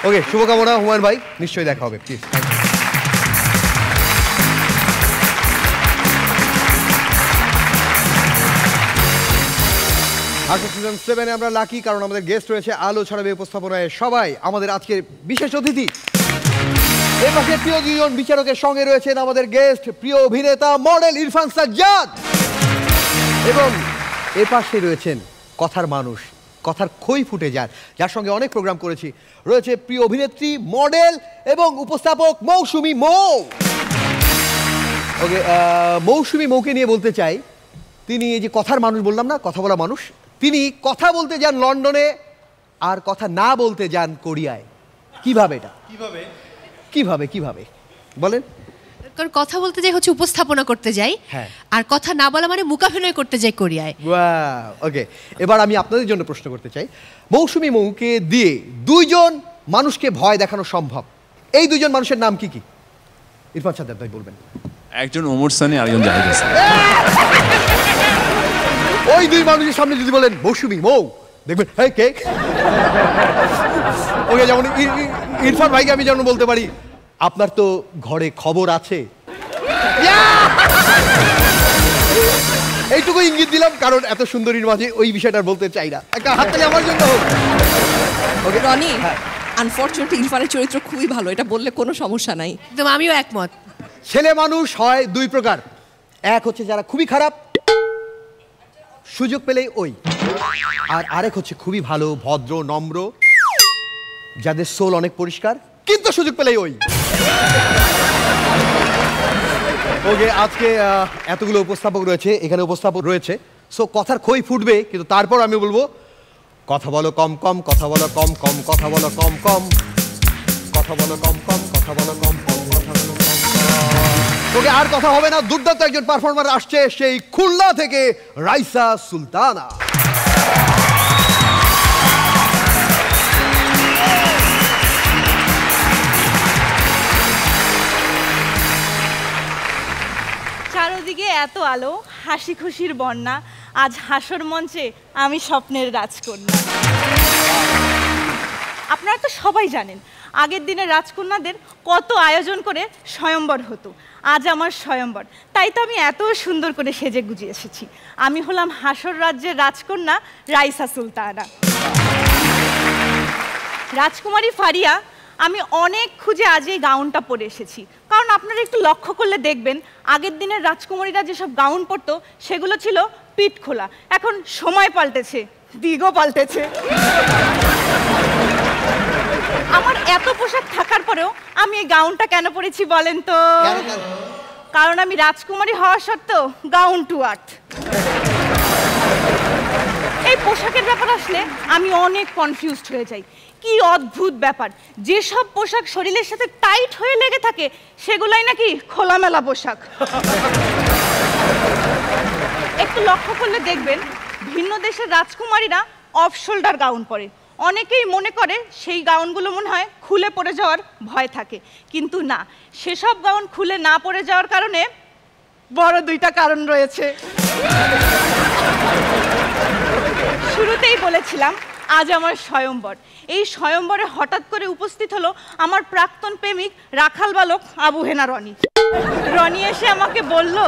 ওকে শুভকামনা হুমায়ুন ভাই, নিশ্চয়ই দেখা হবে প্লিজ। আজকে সিজন 7 আমরা লাকি, কারণ আমাদের গেস্ট রয়েছে আলো ছড়াবে উপস্থাপনায় সবাই আমাদের আজকের বিশেষ অতিথি। এর পাশে প্রিয় দুজন বিচারকের সঙ্গে রয়েছেন আমাদের গেস্ট প্রিয় অভিনেতা মডেল ইরফান সাজ্জাদ, এবং এর পাশে রয়েছেন কথার মানুষ, কথার খই ফুটে যার সঙ্গে অনেক প্রোগ্রাম করেছি, রয়েছে প্রিয় অভিনেত্রী মডেল এবং উপস্থাপক মৌসুমী মৌ। ওকে মৌসুমী মৌকে নিয়ে বলতে চাই, তিনি এই যে কথার মানুষ বললাম না, কথা বলা মানুষ, তিনি কথা বলতে যান লন্ডনে আর কথা না বলতে যান কোরিয়ায়। কিভাবে এটা কিভাবে কিভাবে বলেন? কারণ কথা বলতে যাই হচ্ছে উপস্থাপনা করতে যাই, আর কথা না বলা মানে মুখাভিনয় করতে যাই কোরিয়ায়। ওকে এবার আমি আপনাদের জন্য প্রশ্ন করতে চাই, মৌসুমী মৌকে দিয়ে 2 জন মানুষকে ভয় দেখানো সম্ভব, এই 2 জন মানুষের নাম কি কি? ইরফান সাজ্জাদ ভাই বলবেন। একজন ওমর সানি, আরেকজন জাহিদ হাসান। ওই 2 মানুষের সামনে যদি বলেন মৌসুমী মৌ, দেখবেন হ্যাঁ কে। ওকে যেমন ইরফান ভাইকে আমি যেমন বলতে পারি আপনার তো ঘরে খবর আছে, এইটুকু ইঙ্গিত দিলাম, কারণ এত সুন্দরীর মাঝে ওই বিষয়টা বলতে চাই না। একটা হাততালি আমার জন্য হোক। ওকে রনি, আনফরচুনেটলি ইরফানের চরিত্র খুবই ভালো, এটা বললে কোনো সমস্যা নাই। একদম আমিও একমত। ছেলে মানুষ হয় 2 প্রকার, এক হচ্ছে যারা খুবই খারাপ, সুযোগ পেলেই ওই, আর আরেক হচ্ছে খুবই ভালো, ভদ্র, নম্র, যাদের সোল অনেক পরিষ্কার, কিন্তু সুযোগ পেলেই ওই। ওকে আজকে এতগুলো উপস্থাপক রয়েছে, এখানে উপস্থাপক রয়েছে, সো কথার খই ফুটবে, কিন্তু তারপর আমি বলবো কথা বলো কম কম, কথা বলো কম কম, কথা বলো কম কম, কথা বলো কম কম, কথা বলো কম কম, কথা বলো কম কম। তোকে আর কথা হবে না, দুর্দান্ত একজন পারফর্মার আসছে সেই খুলনা থেকে, রাইসা সুলতানা। চারদিকে এত আলো, হাসি খুশির বন্যা, আজ হাসর মঞ্চে আমি স্বপ্নের রাজকন্যা। আপনারা তো সবাই জানেন আগের দিনে রাজকন্যাদের কত আয়োজন করে স্বয়ম্বর হতো। আজ আমার স্বয়ম্বর, তাই তো আমি এত সুন্দর করে সেজে গুজে এসেছি। আমি হলাম হাসর রাজ্যের রাজকন্যা রাইসা সুলতানা। রাজকুমারী ফারিয়া, আমি অনেক খুঁজে আজ এই গাউনটা পরে এসেছি, কারণ আপনারা একটু লক্ষ্য করলে দেখবেন আগের দিনের রাজকুমারীরা যেসব গাউন পরতো সেগুলো ছিল পিঠ খোলা। এখন সময় পাল্টেছে, দিগও পাল্টেছে। আমার এত পোশাক থাকার পরেও আমি এই গাউনটা কেন পরেছি বলেন তো? কারণ আমি রাজকুমারী হওয়া সত্ত্বেও গাউন টু আর্ট। এই পোশাকের ব্যাপার আসলে আমি অনেক কনফিউজড হয়ে যাই। কি অদ্ভুত ব্যাপার, যেসব পোশাক শরীরের সাথে টাইট হয়ে লেগে থাকে সেগুলাই নাকি খোলামেলা পোশাক। একটু লক্ষ্য করলে দেখবেন ভিন্ন দেশের রাজকুমারীরা অফ শোল্ডার গাউন পরে। অনেকেই মনে করে সেই গাউনগুলো মনে হয় খুলে পড়ে যাওয়ার ভয় থাকে, কিন্তু না, সেসব গাউন খুলে না পড়ে যাওয়ার কারণে বড় দুইটা কারণ রয়েছে। শুরুতেই বলেছিলাম আজ আমার স্বয়ম্বর। এই স্বয়ম্বরে হঠাৎ করে উপস্থিত হলো আমার প্রাক্তন প্রেমিক রাখাল বালক আবু হেনা রনি। রনি এসে আমাকে বলল,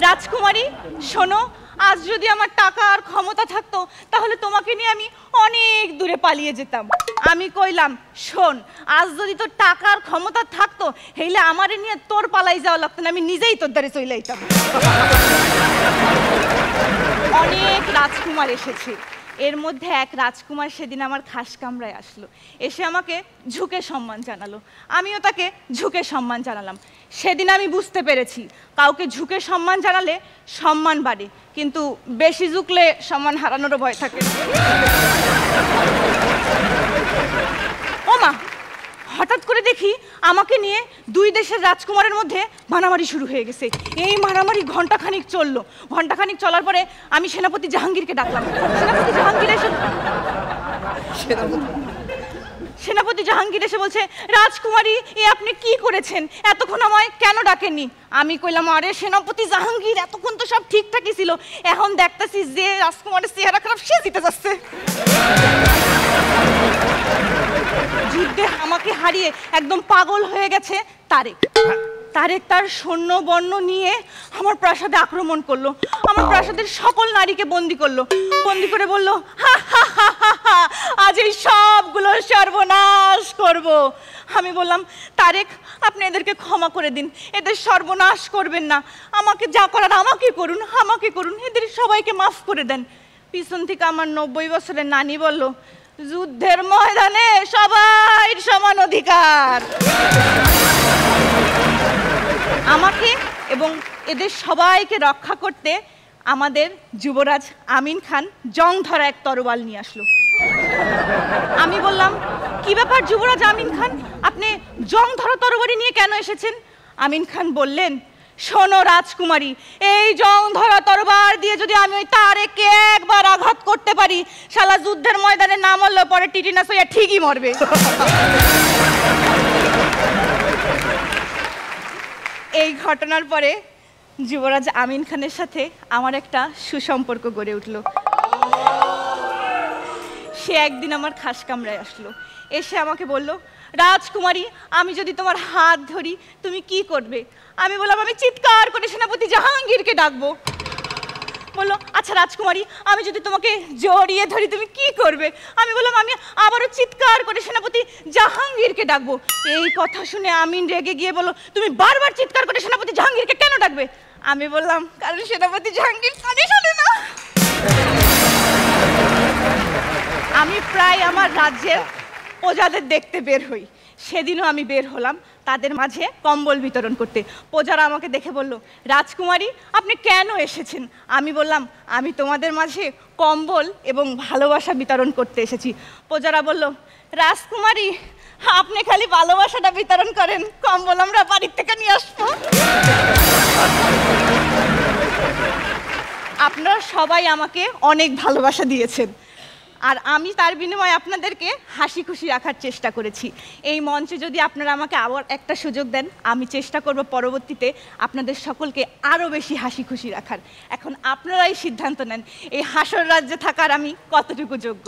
রাজকুমারী শোনো, আজ যদি আমার টাকা আর ক্ষমতা থাকতো তাহলে তোমাকে নিয়ে আমি অনেক দূরে পালিয়ে যেতাম। আমি কইলাম, শোন, আজ যদি তোর টাকা আর ক্ষমতা থাকতো হেলে আমারে নিয়ে তোর পালাই যাওয়া লাগতো না, আমি নিজেই তোর দ্বারে চলে যেতাম। অনেক রাজকুমার এসেছে, এর মধ্যে এক রাজকুমার সেদিন আমার খাস কামরায় আসলো, এসে আমাকে ঝুঁকে সম্মান জানালো। আমিও তাকে ঝুঁকে সম্মান জানালাম। সেদিন আমি বুঝতে পেরেছি কাউকে ঝুঁকে সম্মান জানালে সম্মান বাড়ে, কিন্তু বেশি ঝুঁকলে সম্মান হারানোরও ভয় থাকে। ওমা, হঠাৎ করে দেখি আমাকে নিয়ে দুই দেশের রাজকুমারের মধ্যে মারামারি শুরু হয়ে গেছে। এই মারামারি ঘন্টাখানিক চললো। ঘন্টাখানিক চলার পরে আমি সেনাপতি জাহাঙ্গীরকে ডাকলাম। সেনাপতি জাহাঙ্গীর এসে বলছে, রাজকুমারী এ আপনি কি করেছেন, এতক্ষণ আমায় কেন ডাকেননি? আমি কইলাম, আরে সেনাপতি জাহাঙ্গীর, এতক্ষণ তো সব ঠিকঠাকই ছিল, এখন দেখতেছি যে রাজকুমারের চেহারা খারাপ, সে জিতে যাচ্ছে। যুদ্ধে আমাকে হারিয়ে একদম পাগল হয়ে গেছে তারেক। তারেক তার সৈন্য বর্ণ নিয়ে আমার প্রাসাদে আক্রমণ করলো, আমার প্রাসাদের সকল নারীকে বন্দি করলো। বন্দি করে বলল, হা হা হা হা হা, আজ এই সবগুলো সর্বনাশ করব। আমি বললাম, তারেক আপনি এদেরকে ক্ষমা করে দিন, এদের সর্বনাশ করবেন না, আমাকে যা করার আমাকে করুন, আমাকে করুন, এদের সবাইকে মাফ করে দেন। পিছন থেকে আমার 90 বছরের নানি বলল, যুদ্ধের ময়দানে সবাই সমান অধিকার। আমাকে এবং এদের সবাইকে রক্ষা করতে আমাদের যুবরাজ আমিন খান জং ধরা এক তরোয়াল নিয়ে আসলো। আমি বললাম, কি ব্যাপার যুবরাজ আমিন খান, আপনি জং ধরা তরবারি নিয়ে কেন এসেছেন? আমিন খান বললেন, শোনো রাজকুমারী, এই জং ধরা তরবার দিয়ে যদি আমি ওই তারেককে একবার আঘাত করতে পারি, শালা যুদ্ধের ময়দানে না মরলে পরে টিটিনাস হইয়া ঠিকই মরবে। এই ঘটনার পরে যুবরাজ আমিন খানের সাথে আমার একটা সুসম্পর্ক গড়ে উঠল। সে একদিন আমার খাস কামরায় আসলো, এসে আমাকে বলল, রাজকুমারী আমি যদি তোমার হাত ধরি তুমি কি করবে? আমি বললাম, আমি চিৎকার করে সেনাপতি জাহাঙ্গীরকে ডাকবো। বললো, আচ্ছা রাজকুমারী আমি যদি তোমাকে জড়িয়ে ধরি তুমি কি করবে? আমি বললাম, আমি আবারও চিৎকার করে সেনাপতি জাহাঙ্গীরকে ডাকবো। এই কথা শুনে আমিন রেগে গিয়ে বলল, তুমি বারবার চিৎকার করে সেনাপতি জাহাঙ্গীরকে কেন ডাকবে? আমি বললাম, কারণ সেনাপতি জাহাঙ্গীর কানে শোনে না। আমি প্রায় আমার রাজ্যের প্রজাদের দেখতে বের হই, সেদিনও আমি বের হলাম তাদের মাঝে কম্বল বিতরণ করতে। প্রজারা আমাকে দেখে বলল, রাজকুমারী আপনি কেন এসেছেন? আমি বললাম, আমি তোমাদের মাঝে কম্বল এবং ভালোবাসা বিতরণ করতে এসেছি। প্রজারা বলল, রাজকুমারী আপনি খালি ভালোবাসাটা বিতরণ করেন, কম্বল আমরা বাড়ির থেকে নিয়ে আসবো। আপনারা সবাই আমাকে অনেক ভালোবাসা দিয়েছেন, আর আমি তার বিনিময়ে আপনাদেরকে হাসি খুশি রাখার চেষ্টা করেছি। এই মঞ্চে যদি আপনারা আমাকে আবার একটা সুযোগ দেন, আমি চেষ্টা করব পরবর্তীতে আপনাদের সকলকে আরও বেশি হাসি খুশি রাখার। এখন আপনারাই সিদ্ধান্ত নেন এই হাসর রাজ্যে থাকার আমি কতটুকু যোগ্য।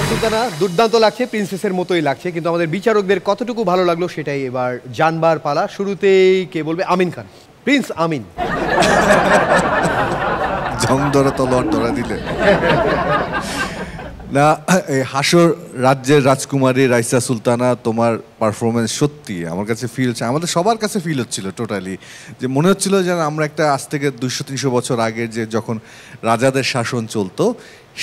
সুলতানা দুর্দান্ত লাগছে, প্রিন্সেসের মতোই লাগছে, কিন্তু আমাদের বিচারকদের কতটুকু ভালো লাগলো সেটাই এবার জানবার পালা। শুরুতেই কে বলবে? আমিন খান, প্রিন্স আমিন। জং ধরা তলোয়ার ধরা দিলে না। এই হাসর রাজ্যের রাজকুমারী রাইসা সুলতানা, তোমার পারফরমেন্স সত্যি আমার কাছে ফিল হচ্ছে, আমাদের সবার কাছে ফিল হচ্ছিল টোটালি, যে মনে হচ্ছিল যেন আমরা একটা আজ থেকে 200-300 বছর আগের যে যখন রাজাদের শাসন চলতো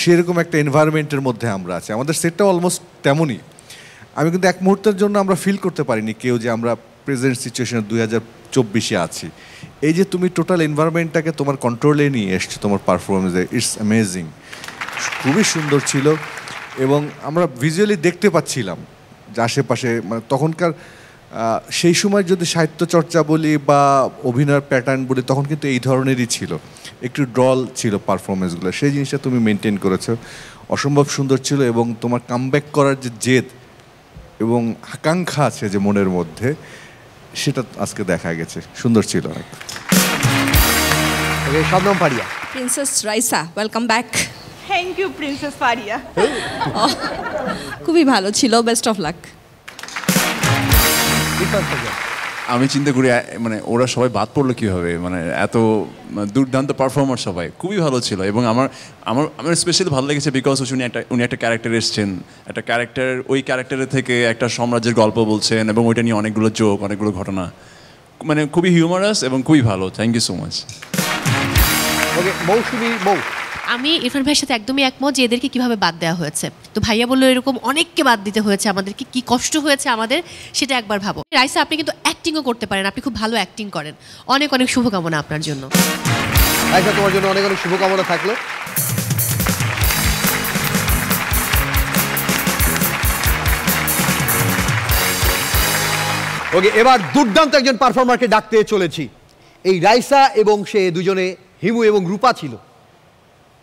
সেরকম একটা এনভায়রনমেন্টের মধ্যে আমরা আছি। আমাদের সেটটা অলমোস্ট তেমনই। আমি কিন্তু এক মুহূর্তের জন্য আমরা ফিল করতে পারিনি কেউ যে আমরা প্রেজেন্ট সিচুয়েশনে 2024-এ আছি। এই যে তুমি টোটাল এনভায়রনমেন্টটাকে তোমার কন্ট্রোলে নিয়ে এসছো তোমার পারফরমেন্সে, ইটস অ্যামেজিং, খুবই সুন্দর ছিল। এবং আমরা ভিজুয়ালি দেখতে পাচ্ছিলাম যে আশেপাশে মানে তখনকার সেই সময় যদি সাহিত্য চর্চা বলি বা অভিনয়ের প্যাটার্ন বলি তখন কিন্তু এই ধরনেরই ছিল, একটু ড্রল ছিল পারফরমেন্সগুলো, সেই জিনিসটা তুমি মেনটেন করেছো, অসম্ভব সুন্দর ছিল। এবং তোমার কামব্যাক করার যে জেদ এবং আকাঙ্ক্ষা আছে যে মনের মধ্যে, সেটা আজকে দেখা গেছে, সুন্দর ছিল অনেক। Shabnam Faria, princess Raisa, welcome back. Thank you princess Faria. খুবই ভালো ছিল, বেস্ট অফ লাক। আমি চিন্তা করি মানে ওরা সবাই বাদ পড়লো কীভাবে, মানে এত দুর্দান্ত পারফর্মার সবাই, খুবই ভালো ছিল। এবং আমার স্পেশালি ভালো লেগেছে বিকজ উনি একটা ক্যারেক্টার এসছেন, একটা ক্যারেক্টার, ওই ক্যারেক্টারের থেকে একটা সাম্রাজ্যের গল্প বলছেন এবং ওইটা নিয়ে অনেকগুলো জোক, অনেকগুলো ঘটনা, মানে খুবই হিউমারাস এবং খুবই ভালো। Thank you so much. আমি ইরফান ভাইয়ের সাথে একদমই একমত যে এদেরকে কীভাবে বাদ দেওয়া হয়েছে। তো ভাইয়া বললো এরকম অনেককে বাদ দিতে হয়েছে আমাদেরকে, কি কষ্ট হয়েছে আমাদের সেটা একবার ভাবো। রাইসা আপনি কিন্তু অ্যাক্টিংও করতে পারেন, আপনি খুব ভালো অ্যাক্টিং করেন, অনেক অনেক শুভকামনা আপনার জন্য। রাইসা তোমার জন্য অনেক অনেক শুভকামনা থাকলো। ওকে, এবার দুর্দান্ত একজন পারফর্মারকে ডাকতে চলেছি। এই রাইসা এবং সে দুজনে হিমু এবং রূপা ছিল।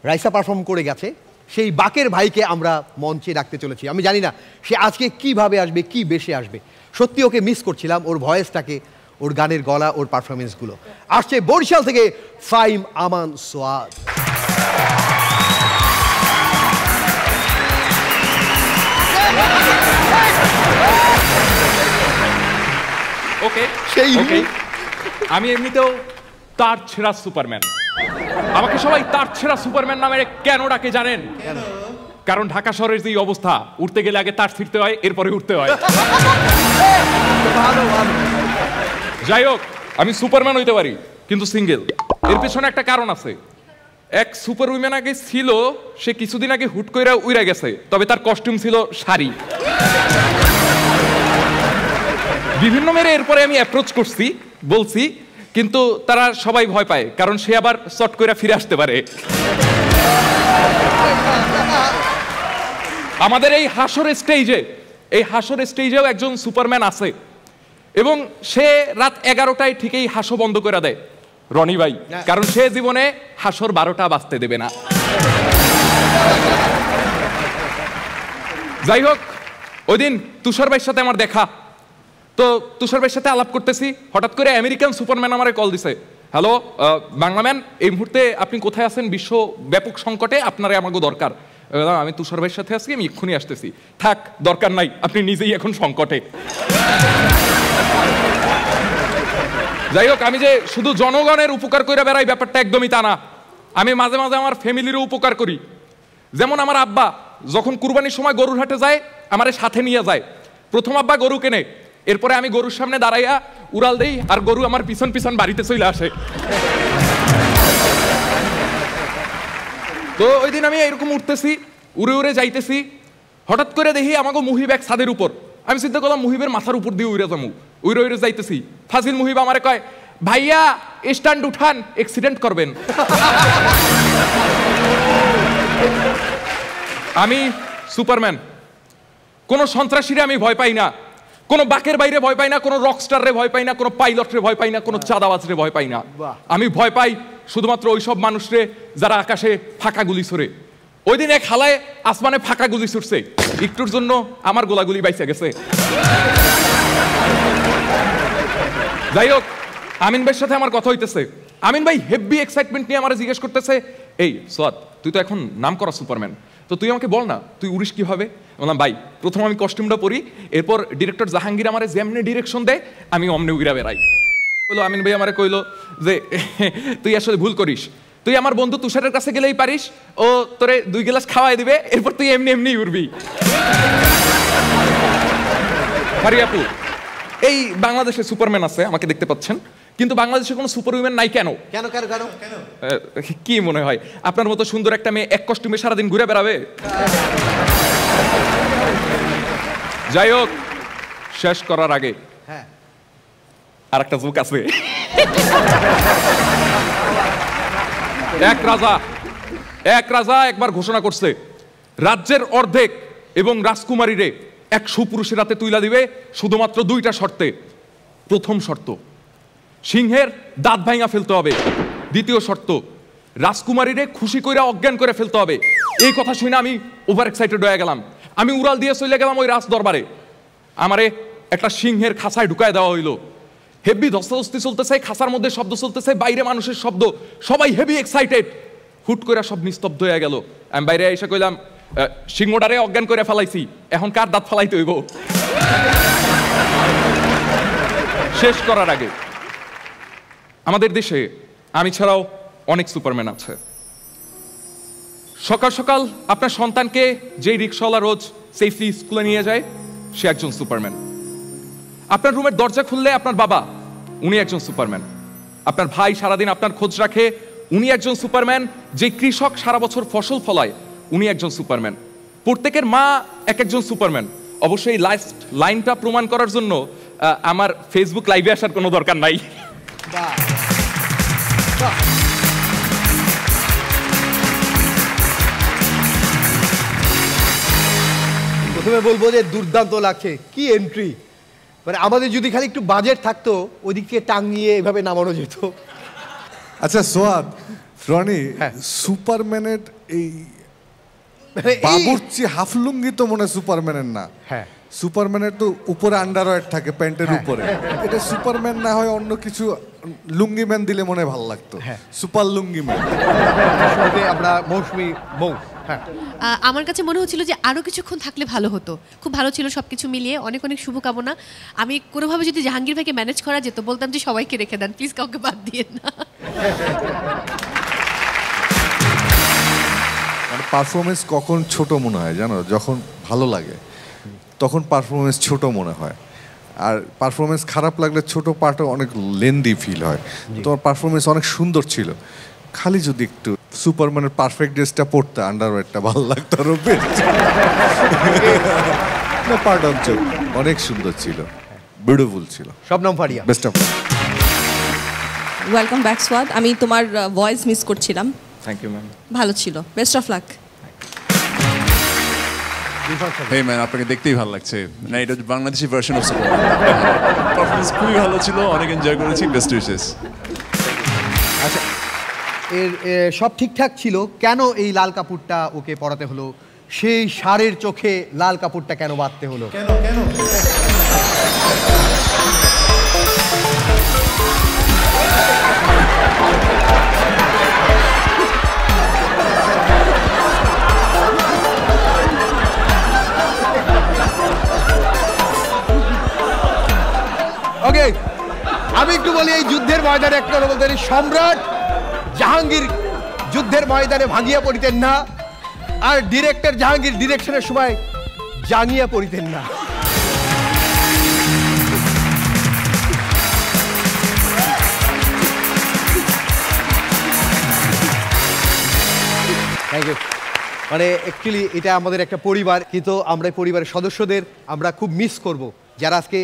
রাইসা পারফর্ম করে গেছে, সেই বাকের ভাইকে আমরা মঞ্চে ডাকতে চলেছি। আমি জানি না সে আজকে কিভাবে আসবে, কি বেশে আসবে। সত্যি ওকে মিস করছিলাম, ওর ভয়েসটাকে, ওর গানের গলা, ওর পারফরমেন্সগুলো। আসছে বরিশাল থেকে ফাইম আমান সোয়াদ। ওকে, আমি এমনিতেও তার ছেঁড়া সুপারম্যান। আমাকে সবাই তার ছেঁড়া সুপারম্যান নামে কেন ডাকে জানেন? কারণ ঢাকা শহরের যে অবস্থা, উঠতে গেলে আগে তার ছিঁড়তে হয়, এরপরে উঠতে হয়। যাই হোক, আমি সুপারম্যান হইতে পারি কিন্তু সিঙ্গেল। এর পেছনে একটা কারণ আছে। এক সুপার উইম্যান আগে ছিল, সে কিছুদিন আগে হুট করে উইরা গেছে, তবে তার কস্টিউম ছিল শাড়ি। বিভিন্ন মেরে এরপরে আমি অ্যাপ্রোচ করছি, বলছি, কিন্তু তারা সবাই ভয় পায়, কারণ সে আবার শর্ট করে ফিরে আসতে পারে। আমাদের এই হাসর স্টেজেও একজন সুপারম্যান আছে, এবং সে রাত 11টায় ঠিকই হাসো বন্ধ করে দেয়, রনি ভাই, কারণ সে জীবনে হাসর 12টা বাজতে দেবে না। যাই হোক, ওই দিন তুষার ভাইয়ের সাথে আমার দেখা, তো তুষার ভাইয়ের সাথে আলাপ করতেছি, হঠাৎ করে আমেরিকান সুপারম্যান আমারে কল দিছে। হ্যালো বাংলাম্যান, এই মুহূর্তে আপনি কোথায় আছেন? বিশ্ব ব্যাপক সংকটে, আপনারে আমাকে দরকার। আমি তুষার ভাইয়ের সাথে আছি, আমি এক্ষুনি আসতেছি। থাক, দরকার নাই, আপনি নিজেই এখন সংকটে। যাই হোক, আমি যে শুধু জনগণের উপকার করে বেড়াই ব্যাপারটা একদমই তা না। আমি মাঝে মাঝে আমার ফ্যামিলিরও উপকার করি। যেমন আমার আব্বা যখন কুরবানির সময় গরুর হাটে যায়, আমারে সাথে নিয়ে যায়। প্রথম আব্বা গরু কেনে, এরপরে আমি গরুর সামনে দাঁড়াইয়া উড়াল দেই, আর গরু আমার পিছন পিছন বাড়িতে চলে আসে। তো ওই দিন আমি এরকম উঠতেছি, উড়ে উড়ে যাইতেছি, হঠাৎ করে দেখি আমাকে মুহিব এক ছাদের উপর। আমি চিন্তা করলাম মুহিবের মাথার উপর দিয়ে উড়ে যাবো, উড়ে উড়ে যাইতেছি। ফাজিল মুহিব আমারে কয়, ভাইয়া স্ট্যান্ড উঠান, অ্যাক্সিডেন্ট করবেন। আমি সুপারম্যান। কোনো সন্ত্রাসীরে আমি ভয় পাই না, কোনো বাকের বাইরে ভয় পাই না, কোনো রকস্টারে ভয় পাই না, কোনো পাইলটরে ভয় পাই না, কোনো চাঁদাবাজরে ভয় পাই না। আমি ভয় পাই শুধুমাত্র ওই সব মানুষরে যারা আকাশে ফাঁকা গুলি ছুড়ে। ওই দিন এক হালায় আসমানে ফাঁকা গুলি ছুটছে, একটুর জন্য আমার গোলাগুলি বাইসে গেছে। যাই হোক, আমিন ভাইয়ের সাথে আমার কথা হইতেছে। আমিন ভাই হেভি এক্সাইটমেন্ট নিয়ে আমার জিজ্ঞেস করতেছে, এই সোয়াদ তুই তো এখন নাম করা সুপারম্যান, তো তুই আমাকে বল না তুই উড়িস কিভাবে? বললাম ভাই প্রথম আমি কস্টিউমটা পরি, এরপর ডিরেক্টর জাহাঙ্গীর আমারে যেমনি ডিরেকশন দেয় আমি অমনি উইরা বেড়াই। বললো আমিন ভাই আমারে কইলো যে তুই আসলে ভুল করিস, তুই আমার বন্ধু তুষারের কাছে গেলেই পারিস, ও তোরে 2 গ্লাস খাওয়াই দিবে, এরপর তুই এমনি এমনি উড়বি। আপু, এই বাংলাদেশে সুপারম্যান আছে আমাকে দেখতে পাচ্ছেন, কিন্তু বাংলাদেশে কোনো সুপার উইমেন নাই কেন? কেন কেন কেন কেন কি মনে হয় আপনার মতো সুন্দর একটা মেয়ে এক কস্টিউমে সারাদিন ঘুরে বেড়াবে? যাই হোক, শেষ করার আগে আর একটা জোক আছে। এক রাজা একবার ঘোষণা করছে রাজ্যের অর্ধেক এবং রাজকুমারীরে এক সুপুরুষের হাতে তুইলা দিবে শুধুমাত্র 2টা শর্তে। প্রথম শর্ত, সিংহের দাঁত ভাঙা ফেলতে হবে। দ্বিতীয় শর্ত, রাজকুমারীরে খুশি কইরা অজ্ঞান করে ফেলতে হবে। এই কথা শুনে আমি ওভার এক্সাইটেড হয়ে গেলাম। আমি উড়াল দিয়ে চলে গেলাম ওই রাজ দরবারে। আমারে একটা সিংহের খাঁচায় ঢুকায় দেওয়া হইলো। হেভি ধস্তাধস্তি চলতেছে, খাঁচার মধ্যে শব্দ চলতেছে, বাইরে মানুষের শব্দ, সবাই হেভি এক্সাইটেড। হুট করে সব নিস্তব্ধ হয়ে গেল। আমি বাইরে এসে কইলাম, সিংহটারে অজ্ঞান করে ফেলাইছি, এখন কার দাঁত ফেলাইতে হইব? শেষ করার আগে, আমাদের দেশে আমি ছাড়াও অনেক সুপারম্যান আছে। সকাল সকাল আপনার সন্তানকে যেই রিক্সাওয়ালা রোজ সেফলি স্কুলে নিয়ে যায়, সে একজন সুপারম্যান। আপনার রুমের দরজা খুললে আপনার বাবা, উনি একজন সুপারম্যান। আপনার ভাই সারাদিন আপনার খোঁজ রাখে, উনি একজন সুপারম্যান। যে কৃষক সারা বছর ফসল ফলায়, উনি একজন সুপারম্যান। প্রত্যেকের মা এক একজন সুপারম্যান। অবশ্যই লাস্ট লাইনটা প্রমাণ করার জন্য আমার ফেসবুক লাইভে আসার কোনো দরকার নাই। প্রথমে বলবো যে দুর্দান্ত লাগছে, কি এন্ট্রি! মানে আমাদের যদি খালি একটু বাজেট থাকতো, ওদিক থেকে টাঙিয়ে এভাবে নামানো যেত। আচ্ছা সোয়াদ, রনি, সুপারম্যানের এই বাবুর্চি হাফলুঙ্গি তো মনে সুপারম্যানের না। হ্যাঁ, সুপারম্যানের তো উপরে আন্ডারওয়্যার থাকে প্যান্টের উপরে। এটা সুপারম্যান না হয় অন্য কিছু লুঙ্গি ম্যান দিলে মনে ভালো লাগতো। সুপার লুঙ্গি ম্যান। আমরা মৌসুমি মৌ। আমার কাছে মনে হচ্ছিল যে আরো কিছুক্ষণ থাকলে ভালো হতো। খুব ভালো ছিল সবকিছু মিলিয়ে, অনেক অনেক শুভকামনা। আমি কোনোভাবে যদি জাহাঙ্গীর ভাইকে ম্যানেজ করা যেত, বলতাম যে সবাইকে রেখে দেন প্লিজ, কাউকে বাদ দিয়ে না। মানে পারফরমেন্স কখন ছোট মনে হয় জানো? যখন ভালো লাগে তখন পারফরমেন্স ছোট মনে হয়, আর পারফরমেন্স খারাপ লাগলে ছোট পার্টও অনেক লেন্দি ফিল হয়। তোমার পারফরমেন্স অনেক সুন্দর ছিল, খালি যদি একটু সুপারম্যানের পারফেক্ট ড্রেসটা পরতে, আন্ডারওয়্যারটা ভালো লাগতো আরো বেশি। পার্ট অফ জোক অনেক সুন্দর ছিল, বিউটিফুল ছিল। Shabnam Faria, best of luck. Welcome back Swad. আমি তোমার ভয়েস মিস করছিলাম। Thank you ma'am. ভালো ছিল, best of luck. Hey man, আপনাকে দেখতেই ভালো লাগছে। না, এটা Bangladeshi version of Superman. Performance খুবই ভালো ছিল, অনেক এনজয় করেছি। Best wishes. আচ্ছা, এর সব ঠিকঠাক ছিল, কেন এই লাল কাপড়টা ওকে পরাতে হলো? সেই ষাঁড়ের চোখে লাল কাপড়টা কেন বাঁধতে হলো? কেন কেন ওকে, আমি একটু বলি, এই যুদ্ধের ময়দানে একটা বলতে সম্রাট জাহাঙ্গীর যুদ্ধের ময়দানে ভাঙিয়া পড়িতেন না, আর ডিরেক্টর জাহাঙ্গীর ডিরেকশনের সময় জাঙ্গিয়া পড়িতেন না। Thank you. মানে অ্যাকচুয়ালি এটা আমাদের একটা পরিবার, কিন্তু আমরা পরিবারের সদস্যদের আমরা খুব মিস করব, যারা আজকে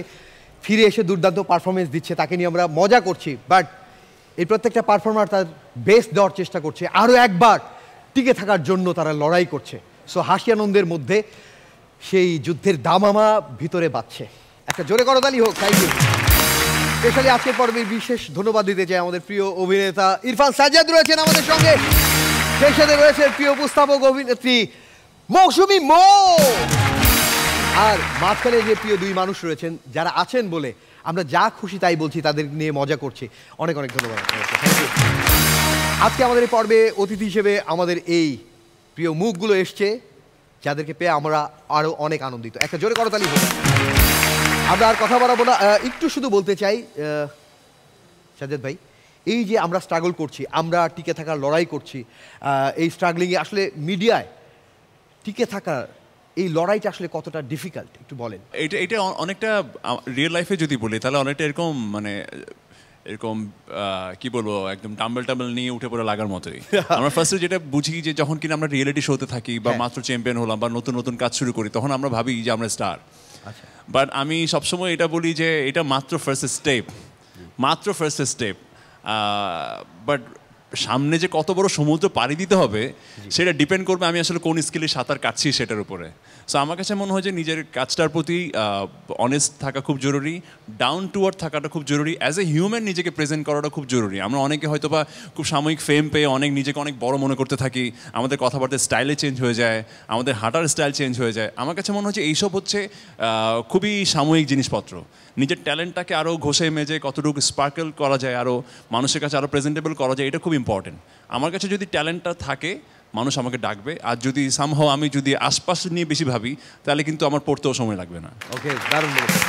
ফিরে এসে দুর্দান্ত পারফরমেন্স দিচ্ছে, তাকে নিয়ে আমরা মজা করছি, বাট এই প্রত্যেকটা পারফর্মার তার বেস্ট দেওয়ার চেষ্টা করছে, আরও একবার টিকে থাকার জন্য তারা লড়াই করছে। সো হাসি আনন্দের মধ্যে সেই যুদ্ধের দামামা ভিতরে বাজছে। একটা জোরে করতালি হোক। Thank you. স্পেশালি আজকের পর্বে বিশেষ ধন্যবাদ দিতে চাই আমাদের প্রিয় অভিনেতা ইরফান সাজ্জাদ রয়েছেন আমাদের সঙ্গে, সেই সাথে রয়েছে প্রিয় উপস্থাপক অভিনেত্রী মৌসুমী মো, আর মাঝখানে যে প্রিয় দুই মানুষ রয়েছেন যারা আছেন বলে আমরা যা খুশি তাই বলছি, তাদের নিয়ে মজা করছি। অনেক অনেক ধন্যবাদ। আজকে আমাদের এই পর্বে অতিথি হিসেবে আমাদের এই প্রিয় মুখগুলো এসছে, যাদেরকে পেয়ে আমরা আরও অনেক আনন্দিত। একটা জোরে করতালি হোক। আমরা আর কথা বাড়াবো না, একটু শুধু বলতে চাই সাজ্জাদ ভাই, এই যে আমরা স্ট্রাগল করছি, আমরা টিকে থাকার লড়াই করছি, এই স্ট্রাগলিংয়ে আসলে মিডিয়ায় টিকে থাকার এই লড়াইটা আসলে কতটা ডিফিকাল্ট একটু বলেন। এটা অনেকটা রিয়েল লাইফে যদি বলি তাহলে অনেকটা এরকম মানে এরকম কি বলবো একদম টাম্বল নিয়ে উঠে পড়ে লাগার মতোই। আমরা ফার্স্টে যেটা বুঝি যে যখন কিনা আমরা রিয়েলিটি শোতে থাকি বা মাত্র চ্যাম্পিয়ন হলাম বা নতুন নতুন কাজ শুরু করি, তখন আমরা ভাবি যে আমরা স্টার। বাট আমি সবসময় এটা বলি যে এটা মাত্র ফার্স্ট স্টেপ, বাট সামনে যে কত বড় সমুদ্র পাড়ি দিতে হবে সেটা ডিপেন্ড করবে আমি আসলে কোন স্কিলে সাঁতার কাটছি সেটার উপরে। সো আমার কাছে মনে হয় যে নিজের কাজটার প্রতি অনেস্ট থাকা খুব জরুরি, ডাউন টু আর্থ থাকাটা খুব জরুরি, অ্যাজ এ হিউম্যান নিজেকে প্রেজেন্ট করাটা খুব জরুরি। আমরা অনেকে হয়তো বা খুব সাময়িক ফেম পেয়ে নিজেকে অনেক বড় মনে করতে থাকি, আমাদের কথাবার্তার স্টাইলে চেঞ্জ হয়ে যায়, আমাদের হাঁটার স্টাইল চেঞ্জ হয়ে যায়। আমার কাছে মনে হচ্ছে এইসব হচ্ছে খুবই সাময়িক জিনিসপত্র। নিজের ট্যালেন্টটাকে আরও ঘষে মেজে কতটুকু স্পার্কেল করা যায়, আরও মানুষের কাছে আরও প্রেজেন্টেবল করা যায়, এটা খুব ইম্পর্টেন্ট। আমার কাছে যদি ট্যালেন্টটা থাকে মানুষ আমাকে ডাকবে, আর যদি সামহাও আমি যদি আশপাশ নিয়ে বেশি ভাবি তাহলে কিন্তু আমার পড়তেও সময় লাগবে না। ওকে, দারুণ বলেছেন।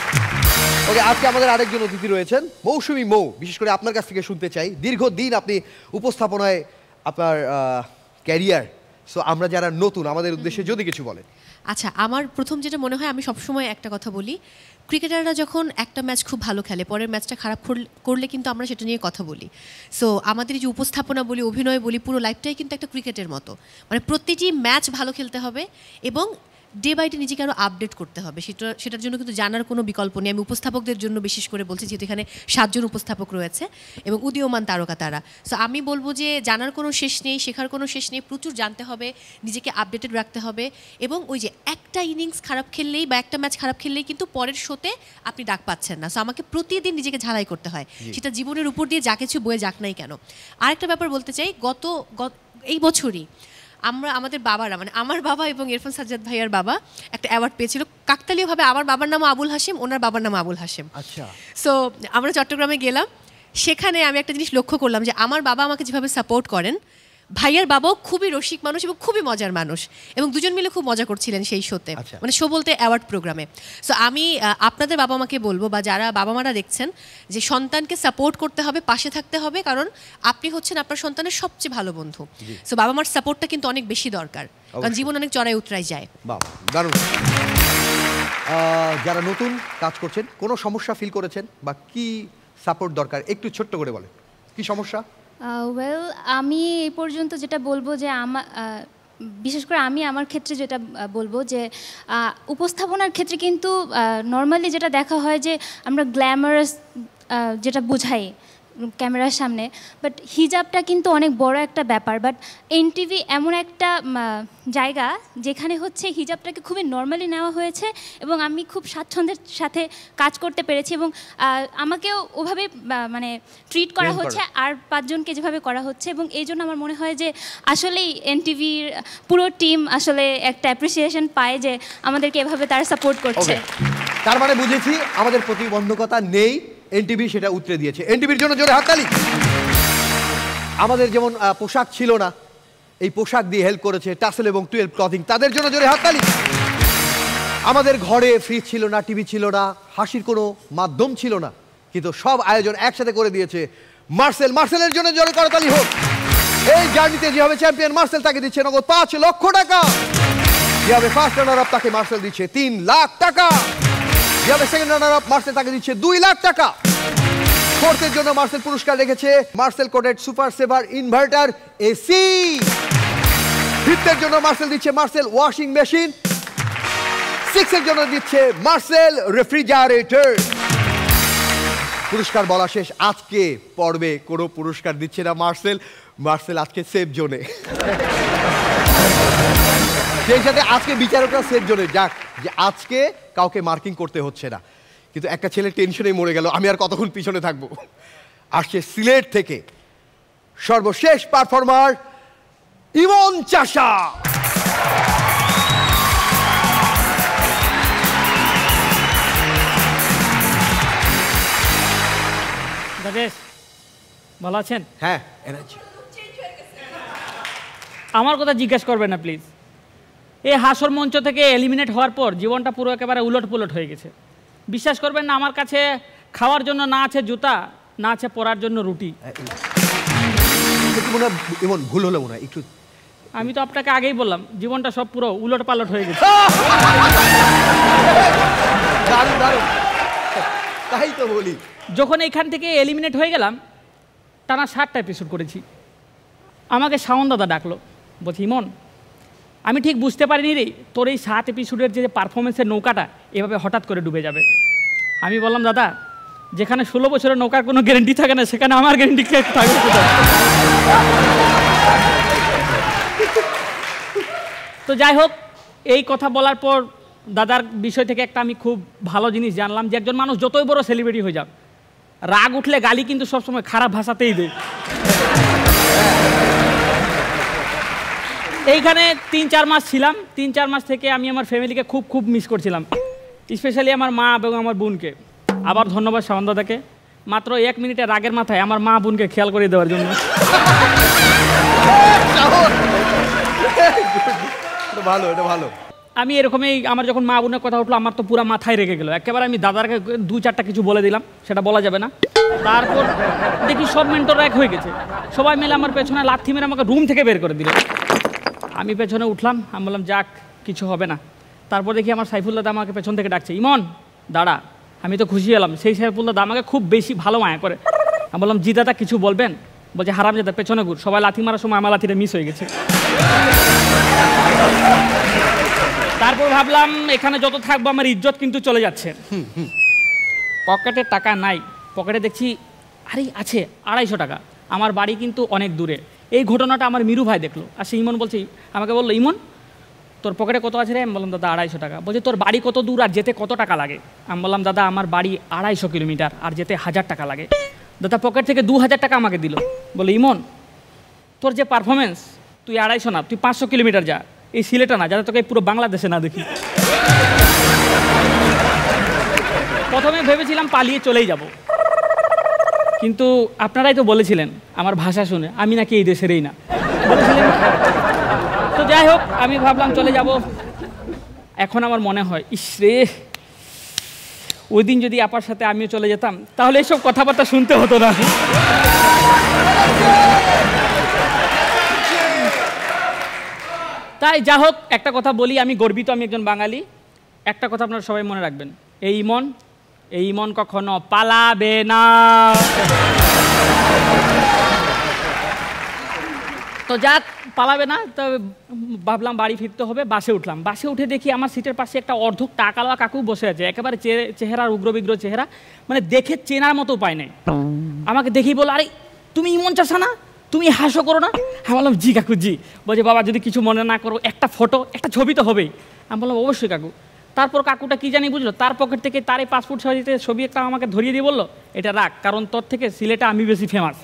ওকে, আজকে আমাদের আরেকজন অতিথি রয়েছেন মৌসুমী মৌ। বিশেষ করে আপনার কাছ থেকে শুনতে চাই, দীর্ঘদিন আপনি উপস্থাপনায় আপনার ক্যারিয়ার, সো আমরা যারা নতুন আমাদের উদ্দেশ্যে যদি কিছু বলেন। আচ্ছা, আমার প্রথম যেটা মনে হয়, আমি সবসময় একটা কথা বলি, ক্রিকেটাররা যখন একটা ম্যাচ খুব ভালো খেলে, পরের ম্যাচটা খারাপ করলে কিন্তু আমরা সেটা নিয়ে কথা বলি। সো আমাদের যে উপস্থাপনা বলি, অভিনয় বলি, পুরো লাইফটাই কিন্তু একটা ক্রিকেটের মতো। মানে প্রতিটি ম্যাচ ভালো খেলতে হবে এবং ডে বাই ডে নিজেকে আরও আপডেট করতে হবে। সেটার জন্য কিন্তু জানার কোনো বিকল্প নেই। আমি উপস্থাপকদের জন্য বিশেষ করে বলছি, যেহেতু এখানে 7 জন উপস্থাপক রয়েছে এবং উদীয়মান তারকা তারা। সো আমি বলবো যে জানার কোনো শেষ নেই, শেখার কোনো শেষ নেই, প্রচুর জানতে হবে, নিজেকে আপডেটেড রাখতে হবে। এবং ওই যে একটা ইনিংস খারাপ খেললেই বা একটা ম্যাচ খারাপ খেললেই কিন্তু পরের শোতে আপনি ডাক পাচ্ছেন না। সো আমাকে প্রতিদিন নিজেকে ঝালাই করতে হয়, সেটা জীবনের উপর দিয়ে যা কিছু বয়ে যাক নাই কেন। আরেকটা ব্যাপার বলতে চাই, এই বছরই আমাদের বাবারা, মানে আমার বাবা এবং ইরফান সাজ্জাদ ভাইয়ার বাবা একটা অ্যাওয়ার্ড পেয়েছিল কাকতালীয়ভাবে। আমার বাবার নাম আবুল হাশেম, ওনার বাবার নাম আবুল হাশেম। আচ্ছা। সো আমরা চট্টগ্রামে গেলাম, সেখানে আমি একটা জিনিস লক্ষ্য করলাম যে আমার বাবা আমাকে যেভাবে সাপোর্ট করেন, ভাইয়ার বাবাও খুবই রসিক মানুষ এবং খুবই মজার মানুষ, এবং দুজন মিলে খুব মজা করছিলেন সেই শোতে, মানে শো বলতে অ্যাওয়ার্ড প্রোগ্রামে। সো আমি আপনাদের বাবা মাকে বলবো, বা যারা বাবা মারা দেখছেন, যে সন্তানকে সাপোর্ট করতে হবে, পাশে থাকতে হবে, কারণ আপনি হচ্ছেন আপনার সন্তানের সবচেয়ে ভালো বন্ধু। সো বাবা মার সাপোর্টটা কিন্তু অনেক বেশি দরকার, কারণ জীবন অনেক চড়াই উতরাই যায়। বাবা, দারুণ। যারা নতুন কাজ করছেন, কোনো সমস্যা ফিল করেছেন বা কি সাপোর্ট দরকার, একটু ছোট্ট করে বলেন, কি সমস্যা? ওয়েল, আমি এই পর্যন্ত যেটা বলবো যে বিশেষ করে আমি আমার ক্ষেত্রে যেটা বলবো যে উপস্থাপনার ক্ষেত্রে কিন্তু নর্মালি যেটা দেখা হয় যে আমরা গ্ল্যামারাস যেটা বোঝাই ক্যামেরার সামনে, বাট হিজাবটা কিন্তু অনেক বড় একটা ব্যাপার। বাট এনটিভি এমন একটা জায়গা যেখানে হচ্ছে হিজাবটাকে খুবই নর্মালি নেওয়া হয়েছে এবং আমি খুব স্বাচ্ছন্দ্যের সাথে কাজ করতে পেরেছি, এবং আমাকেও ওভাবে মানে ট্রিট করা হচ্ছে আর 5 জনকে যেভাবে করা হচ্ছে, এবং এই জন্য আমার মনে হয় যে আসলেই এনটিভির পুরো টিম আসলে একটা অ্যাপ্রিসিয়েশন পায় যে আমাদেরকে এভাবে তারা সাপোর্ট করছে। তার মানে বুঝেছি আমাদের প্রতিবন্ধকতা নেই, এনটিভি সেটা উতরে দিয়েছে। এনটিভির জন্য জোরে হাততালি। আমাদের যেমন পোশাক ছিল না, এই পোশাক দিয়ে হেল্প করেছে টাসেল এবং 12 ক্লথিং, তাদের জন্য জোরে হাততালি। আমাদের ঘরে ফ্রিজ ছিল না, টিভি ছিল না, হাসির কোনো মাধ্যম ছিল না, কিন্তু সব আয়োজন একসাথে করে দিয়েছে মার্সেল। মার্সেলের জন্য জোরে করতালি হোক। এই জার্নিতে যে হবে চ্যাম্পিয়ন মার্সেল, তাকে দিচ্ছে নগদ 5 লক্ষ টাকা। যে হবে ফার্স্ট রানার আপ, তাকে মার্সেল দিচ্ছে 3 লাখ টাকা। যে হবে সেকেন্ড রানার আপ, মার্সেল তাকে দিচ্ছে 2 লাখ টাকা। ফোর্থের জন্য মার্সেল পুরস্কার রেখেছে Marcel coded super saver inverter AC. ফিফথের জন্য মার্সেল দিচ্ছে মার্সেল ওয়াশিং মেশিন। সিক্সের জন্য দিচ্ছে মার্সেল রেফ্রিজারেটর। পুরস্কার বলা শেষ। আজকে পর্বে কোনো পুরস্কার দিচ্ছে না মার্সেল আজকে সেফ জোনে। সেই সাথে আজকে বিচারকরা সেফ জোনে, যাক যে আজকে কাউকে মার্কিং করতে হচ্ছে না। কিন্তু একটা ছেলে টেনশনে মরে গেল, আমি আর কতক্ষণ পিছনে থাকবো। আসছে সিলেট থেকে সর্বশেষ পারফর্মার ইমন চাষা। ভালো আছেন? হ্যাঁ। আমার কথা জিজ্ঞেস করবেন না প্লিজ। এই হাসর মঞ্চ থেকে এলিমিনেট হওয়ার পর জীবনটা পুরো একেবারে উলট পুলট হয়ে গেছে। বিশ্বাস করবেন না, আমার কাছে খাওয়ার জন্য না আছে জুতা, না আছে পরার জন্য রুটি। এমন ভুল হলো মনে হয় একটু। আমি তো আপনাকে আগেই বললাম জীবনটা সব পুরো উলট পালট হয়ে গেছে। তাই তো বলি, যখন এইখান থেকে এলিমিনেট হয়ে গেলাম টানা 7টা এপিসোড করেছি। আমাকে শাওন দাদা ডাকলো, বলছি ইমন আমি ঠিক বুঝতে পারিনি রে তোর এই 7 এপিসোডের যে পারফরমেন্সের নৌকাটা এভাবে হঠাৎ করে ডুবে যাবে। আমি বললাম দাদা যেখানে 16 বছরের নৌকার কোনো গ্যারেন্টি থাকে না সেখানে আমার গ্যারেন্টি থাকবে। তো যাই হোক, এই কথা বলার পর দাদার বিষয় থেকে একটা আমি খুব ভালো জিনিস জানলাম যে একজন মানুষ যতই বড় সেলিব্রিটি হয়ে যাক, রাগ উঠলে গালি কিন্তু সবসময় খারাপ ভাষাতেই দেয়। এইখানে 3-4 মাস ছিলাম। 3-4 মাস থেকে আমি আমার ফ্যামিলিকে খুব মিস করছিলাম, স্পেশালি আমার মা এবং আমার বোনকে। আবার ধন্যবাদ শাওন দাদাকে, মাত্র 1 মিনিটের রাগের মাথায় আমার মা বোনকে খেয়াল করে দেওয়ার জন্য। ভালো। আমি এরকমই, আমার যখন মা বোনের কথা উঠলো আমার তো পুরো মাথায় রেগে গেল একেবারে। আমি দাদাকে 2-4টা কিছু বলে দিলাম, সেটা বলা যাবে না। তারপর দেখি সব মেন্টর এক হয়ে গেছে, সবাই মিলে আমার পেছনে লাথি মেরে আমাকে রুম থেকে বের করে দিল। আমি পেছনে উঠলাম, আমি বললাম যাক কিছু হবে না। তারপর দেখি আমার সাইফুল দাদা আমাকে পেছন থেকে ডাকছে, ইমন দাঁড়া। আমি তো খুশি হলাম, সেই সাইফুল দাদা আমাকে খুব বেশি ভালো মায়া করে। আমি বললাম জি দাদা কিছু বলবেন? বলছে হারাম দাদা পেছনে ঘুর। সবাই লাথি মারার সময় আমার লাথিটা মিস হয়ে গেছে। তারপর ভাবলাম এখানে যত থাকবো আমার ইজ্জত কিন্তু চলে যাচ্ছে। পকেটে টাকা নাই, পকেটে দেখছি আরে আছে 250 টাকা। আমার বাড়ি কিন্তু অনেক দূরে। এই ঘটনাটা আমার মিরু ভাই দেখলো, আর সে ইমন বলছে, আমাকে বললো ইমন তোর পকেটে কত আছে রে? আমি বললাম দাদা 250 টাকা। বলছে তোর বাড়ি কত দূর আর যেতে কত টাকা লাগে? আমি বললাম দাদা আমার বাড়ি 250 কিলোমিটার আর যেতে 1000 টাকা লাগে। দাদা পকেট থেকে 2000 টাকা আমাকে দিল, বলে ইমন তোর যে পারফরমেন্স তুই 250 না, তুই 500 কিলোমিটার যা, এই সিলেটা না, যাতে তোকে পুরো বাংলাদেশে না দেখি। প্রথমে ভেবেছিলাম পালিয়ে চলেই যাব, কিন্তু আপনারাই তো বলেছিলেন আমার ভাষা শুনে আমি নাকি এই দেশেরই না বলেছিলেন। তো যাই হোক আমি ভাবলাম চলে যাব। এখন আমার মনে হয় ইসরে ওই দিন যদি আপার সাথে আমিও চলে যেতাম তাহলে এইসব কথাবার্তা শুনতে হতো না। তাই যা হোক একটা কথা বলি, আমি গর্বিত, আমি একজন বাঙালি। একটা কথা আপনারা সবাই মনে রাখবেন, এই ইমন কখনো পালাবে না। তো যাক পালাবে না, তো ভাবলাম বাড়ি ফিরতে হবে। বাসে উঠলাম, বাসে উঠে দেখি আমার সিটের পাশে একটা অর্ধক টাকালা কাকু বসে আছে, একেবারে চেহারার উগ্রবিগ্র চেহারা, মানে দেখে চেনার মতো পায় নাই। আমাকে দেখেই বলো, আরে তুমি ইমন চাষা না, তুমি হাসো করো না? আমি বললাম জি কাকু জি। বলছে বাবা যদি কিছু মনে না করো একটা ফটো একটা ছবি তো হবেই। আমি বললাম অবশ্যই কাকু। তারপর কাকুটা কি জানি বুঝলো, তার পকেট থেকে তার এই পাসপোর্ট সাইজে ছবি একটা আমাকে ধরিয়ে দিয়ে বললো এটা রাখ, কারণ তোর থেকে সিলেটে আমি বেশি ফেমাস।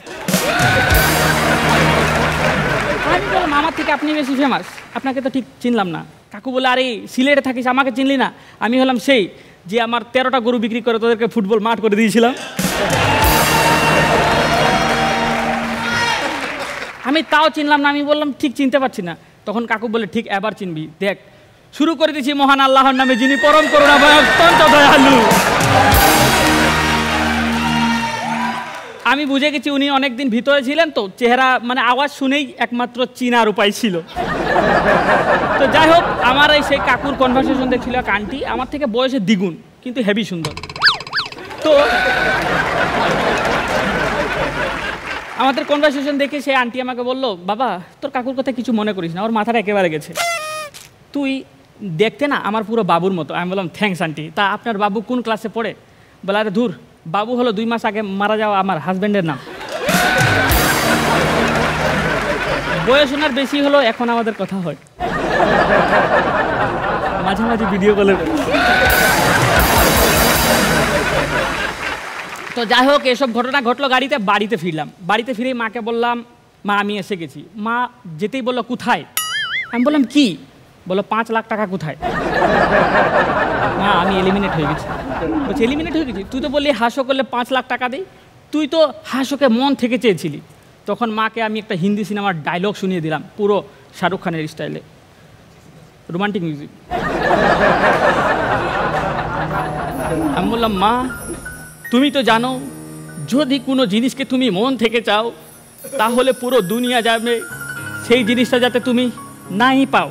আমি বললাম আমার থেকে আপনি বেশি ফেমাস, আপনাকে তো ঠিক চিনলাম না। কাকু বলে আরে সিলেটে থাকিস আমাকে চিনলি না? আমি হলাম সেই যে আমার 13টা গরু বিক্রি করে তোদেরকে ফুটবল মাঠ করে দিয়েছিলাম। আমি তাও চিনলাম না। আমি বললাম ঠিক চিনতে পারছি না। তখন কাকু বলে ঠিক এবার চিনবি, দেখ শুরু করে দিয়েছি মহান আল্লাহর নামে যিনি পরম করুণাময় অত্যন্ত দয়ালু। আমি বুঝে গেছি উনি অনেকদিন ভিতরে ছিলেন, তো চেহারা মানে আওয়াজ শুনেই একমাত্র চিনার উপায় ছিল। তো যাই হোক আমার এই সেই কাকুর কনভারসেশন দেখছিল এক আন্টি, আমার থেকে বয়সে দ্বিগুণ কিন্তু হেভি সুন্দর। তো আমাদের কনভারসেশন দেখে সেই আন্টি আমাকে বললো, বাবা তোর কাকুর কথা কিছু মনে করিস না, ওর মাথাটা একেবারে গেছে, তুই দেখতে না আমার পুরো বাবুর মতো। আমি বললাম থ্যাঙ্কস আন্টি। তা আপনার বাবু কোন ক্লাসে পড়ে? বলে আরে ধুর বাবু হলো 2 মাস আগে মারা যাওয়া আমার হাজব্যান্ডের নাম। বয়স ওনার বেশি হলো, এখন আমাদের কথা হয় মাঝে মাঝে ভিডিও কলে। তো যাই হোক, এসব ঘটনা ঘটলো গাড়িতে। বাড়িতে ফিরলাম, বাড়িতে ফিরে মাকে বললাম, মা আমি এসে গেছি। মা যেতেই বললো কোথায়? আমি বললাম কি? বললো 5 লাখ টাকা কোথায়? মা আমি এলিমিনেট হয়ে গেছি। বলছি এলিমিনেট হয়ে গেছি? তুই তো বললি হাসো করলে 5 লাখ টাকা দিই, তুই তো হাসোকে মন থেকে চেয়েছিলি। তখন মাকে আমি একটা হিন্দি সিনেমার ডায়লগ শুনিয়ে দিলাম, পুরো শাহরুখ খানের স্টাইলে, রোমান্টিক মিউজিক। আমি বললাম, মা তুমি তো জানো যদি কোনো জিনিসকে তুমি মন থেকে চাও তাহলে পুরো দুনিয়া যাবে সেই জিনিসটা যাতে তুমি নাই পাও।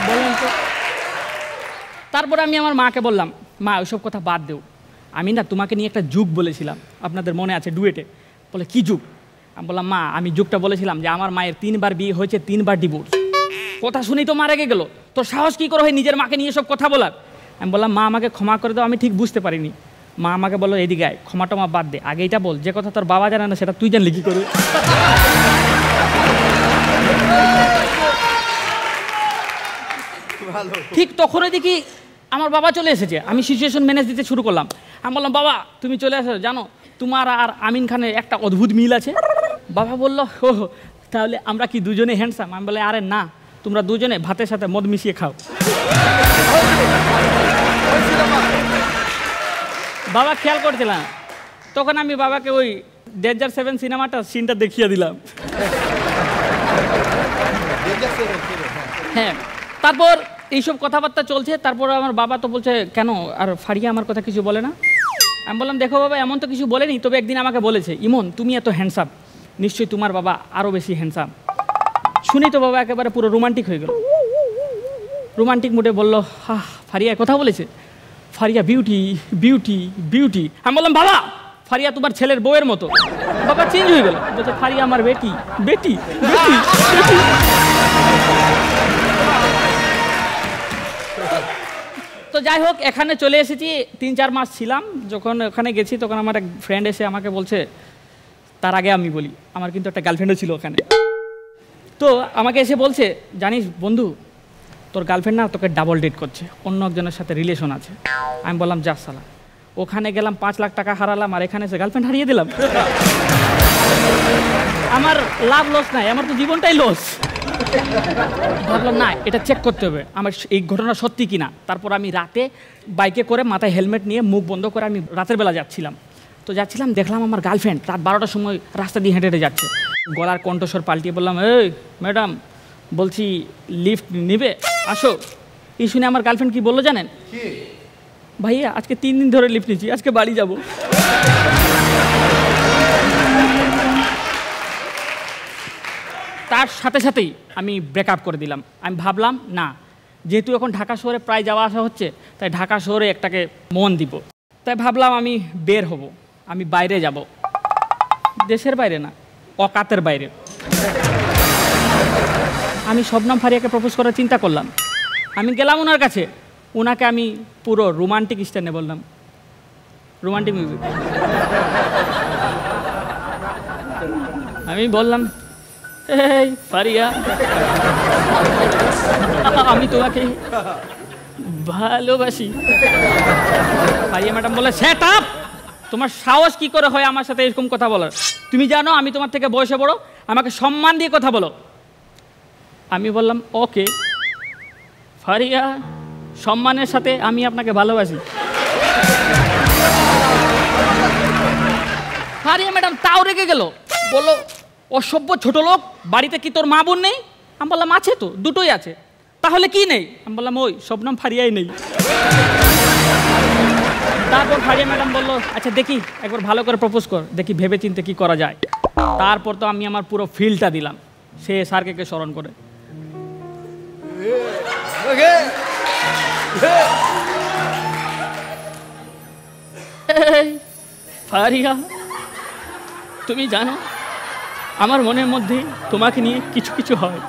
বলেন তো। তারপর আমি আমার মাকে বললাম, মা ওইসব কথা বাদ দেও, আমি না তোমাকে নিয়ে একটা যুগ বলেছিলাম, আপনাদের মনে আছে ডুয়েটে। বলে কি যুগ? আমি বললাম, মা আমি যুগটা বলেছিলাম যে আমার মায়ের 3 বার বিয়ে হয়েছে, 3 বার ডিভোর্স। কথা শুনেই তো মারা গেল, তোর সাহস কী করে হয় নিজের মাকে নিয়ে সব কথা বলার? আমি বললাম, মা আমাকে ক্ষমা করে দাও, আমি ঠিক বুঝতে পারিনি। মা আমাকে বললো, এদিকে আয়, ক্ষমা টমা বাদ দে, আগে এটা বল যে কথা তোর বাবা জানে না সেটা তুই জানলি কি করে? ঠিক তখনই দেখি আমার বাবা চলে এসেছে। আমি সিচুয়েশন ম্যানেজ দিতে শুরু করলাম। আমি বললাম, বাবা তুমি চলে আসো, জানো তোমার আর আমিন খানের একটা অদ্ভুত মিল আছে। বাবা বললো, ও তাহলে আমরা কি দুজনে হ্যান্ডসাম? আমি বলে, আরে না, তোমরা দুজনে ভাতের সাথে মদ মিশিয়ে খাও। বাবা খেয়াল করছিল না। তখন আমি বাবাকে ওই ডেঞ্জার 7 সিনেমাটা সিনটা দেখিয়ে দিলাম। হ্যাঁ, তারপর এইসব কথাবার্তা চলছে। তারপর আমার বাবা তো বলছে, কেন আর ফারিয়া আমার কথা কিছু বলে না? আমি বললাম, দেখো বাবা এমন তো কিছু বলেনি, তবে একদিন আমাকে বলেছে, ইমন তুমি এত হ্যান্ডসাম, নিশ্চয়ই তোমার বাবা আরও বেশি হ্যান্ডসাম। শুনেই তো বাবা একেবারে পুরো রোমান্টিক হয়ে গেল। রোমান্টিক মুডে বললো, হ্যাঁ ফারিয়া কথা বলেছে, ফারিয়া বিউটি বিউটি বিউটি। আমি বললাম, বাবা ফারিয়া তোমার ছেলের বউয়ের মতো। বাবা চেঞ্জ হয়ে গেল, বলছে ফারিয়া আমার বেটি বেটি বেটি। তো যাই হোক, এখানে চলে এসেছি, 3-4 মাস ছিলাম। যখন ওখানে গেছি তখন আমার এক ফ্রেন্ড এসে আমাকে বলছে, তার আগে আমি বলি আমার কিন্তু একটা গার্লফ্রেন্ডও ছিল ওখানে। তো আমাকে এসে বলছে, জানিস বন্ধু তোর গার্লফ্রেন্ড না তোকে ডাবল ডেট করছে, অন্য একজনের সাথে রিলেশন আছে। আমি বললাম, যা সালা, ওখানে গেলাম 5 লাখ টাকা হারালাম, আর এখানে এসে গার্লফ্রেন্ড হারিয়ে দিলাম। আমার লাভ লস নাই, আমার তো জীবনটাই লস। ভাবলাম না, এটা চেক করতে হবে আমার এই ঘটনা সত্যি কিনা। তারপর আমি রাতে বাইকে করে মাথায় হেলমেট নিয়ে মুখ বন্ধ করে আমি রাতের বেলা যাচ্ছিলাম। তো যাচ্ছিলাম, দেখলাম আমার গার্লফ্রেন্ড রাত 12টার সময় রাস্তা দিয়ে হেঁটে হেঁটে যাচ্ছে। গলার কণ্ঠস্বর পাল্টিয়ে বললাম, এই ম্যাডাম বলছি লিফট নিবে, আসো। এই শুনে আমার গার্লফ্রেন্ড কি বললো জানেন? ভাইয়া আজকে 3 দিন ধরে লিফট নিচ্ছি, আজকে বাড়ি যাব। তার সাথে সাথেই আমি ব্রেকআপ করে দিলাম। আমি ভাবলাম না, যেহেতু এখন ঢাকা শহরে প্রায় যাওয়া আসা হচ্ছে, তাই ঢাকা শহরে একটাকে মন দিব। তাই ভাবলাম আমি বের হব, আমি বাইরে যাব, দেশের বাইরে না, অকাতের বাইরে। আমি শবনম ফারিয়াকে প্রপোজ করার চিন্তা করলাম। আমি গেলাম ওনার কাছে, ওনাকে আমি পুরো রোমান্টিক স্টাইলে বললাম, রোমান্টিক মিউজিক। আমি বললাম, এই ফারিয়া আমি তোমাকে ভালোবাসি। ফারিয়া ম্যাডাম বলে, সেট আপ, তোমার সাহস কি করে হয় আমার সাথে এরকম কথা বলার? তুমি জানো আমি তোমার থেকে বয়সে বড়, আমাকে সম্মান দিয়ে কথা বলো। আমি বললাম, ওকে ফারিয়া, সম্মানের সাথে আমি আপনাকে ভালোবাসি। ফারিয়া ম্যাডাম তাও রেগে গেল, বললো, অসভ্য ছোট লোক, বাড়িতে কি তোর মা বোন নেই? আমি বললাম, আছে তো, দুটোই আছে। তাহলে কি নেই? আমি বললাম, ওই শবনম ফারিয়াই নেই। তারপর ফারিয়া ম্যাডাম বললো, আচ্ছা দেখি একবার ভালো করে প্রপোজ কর, দেখি ভেবে চিন্তে কি করা যায়। তারপর তো আমি আমার পুরো ফিলটা দিলাম, সে স্যারকে স্মরণ করে। ফারিয়া তুমি জানো আমার মনের মধ্যে তোমাকে নিয়ে কিছু কিছু হয়,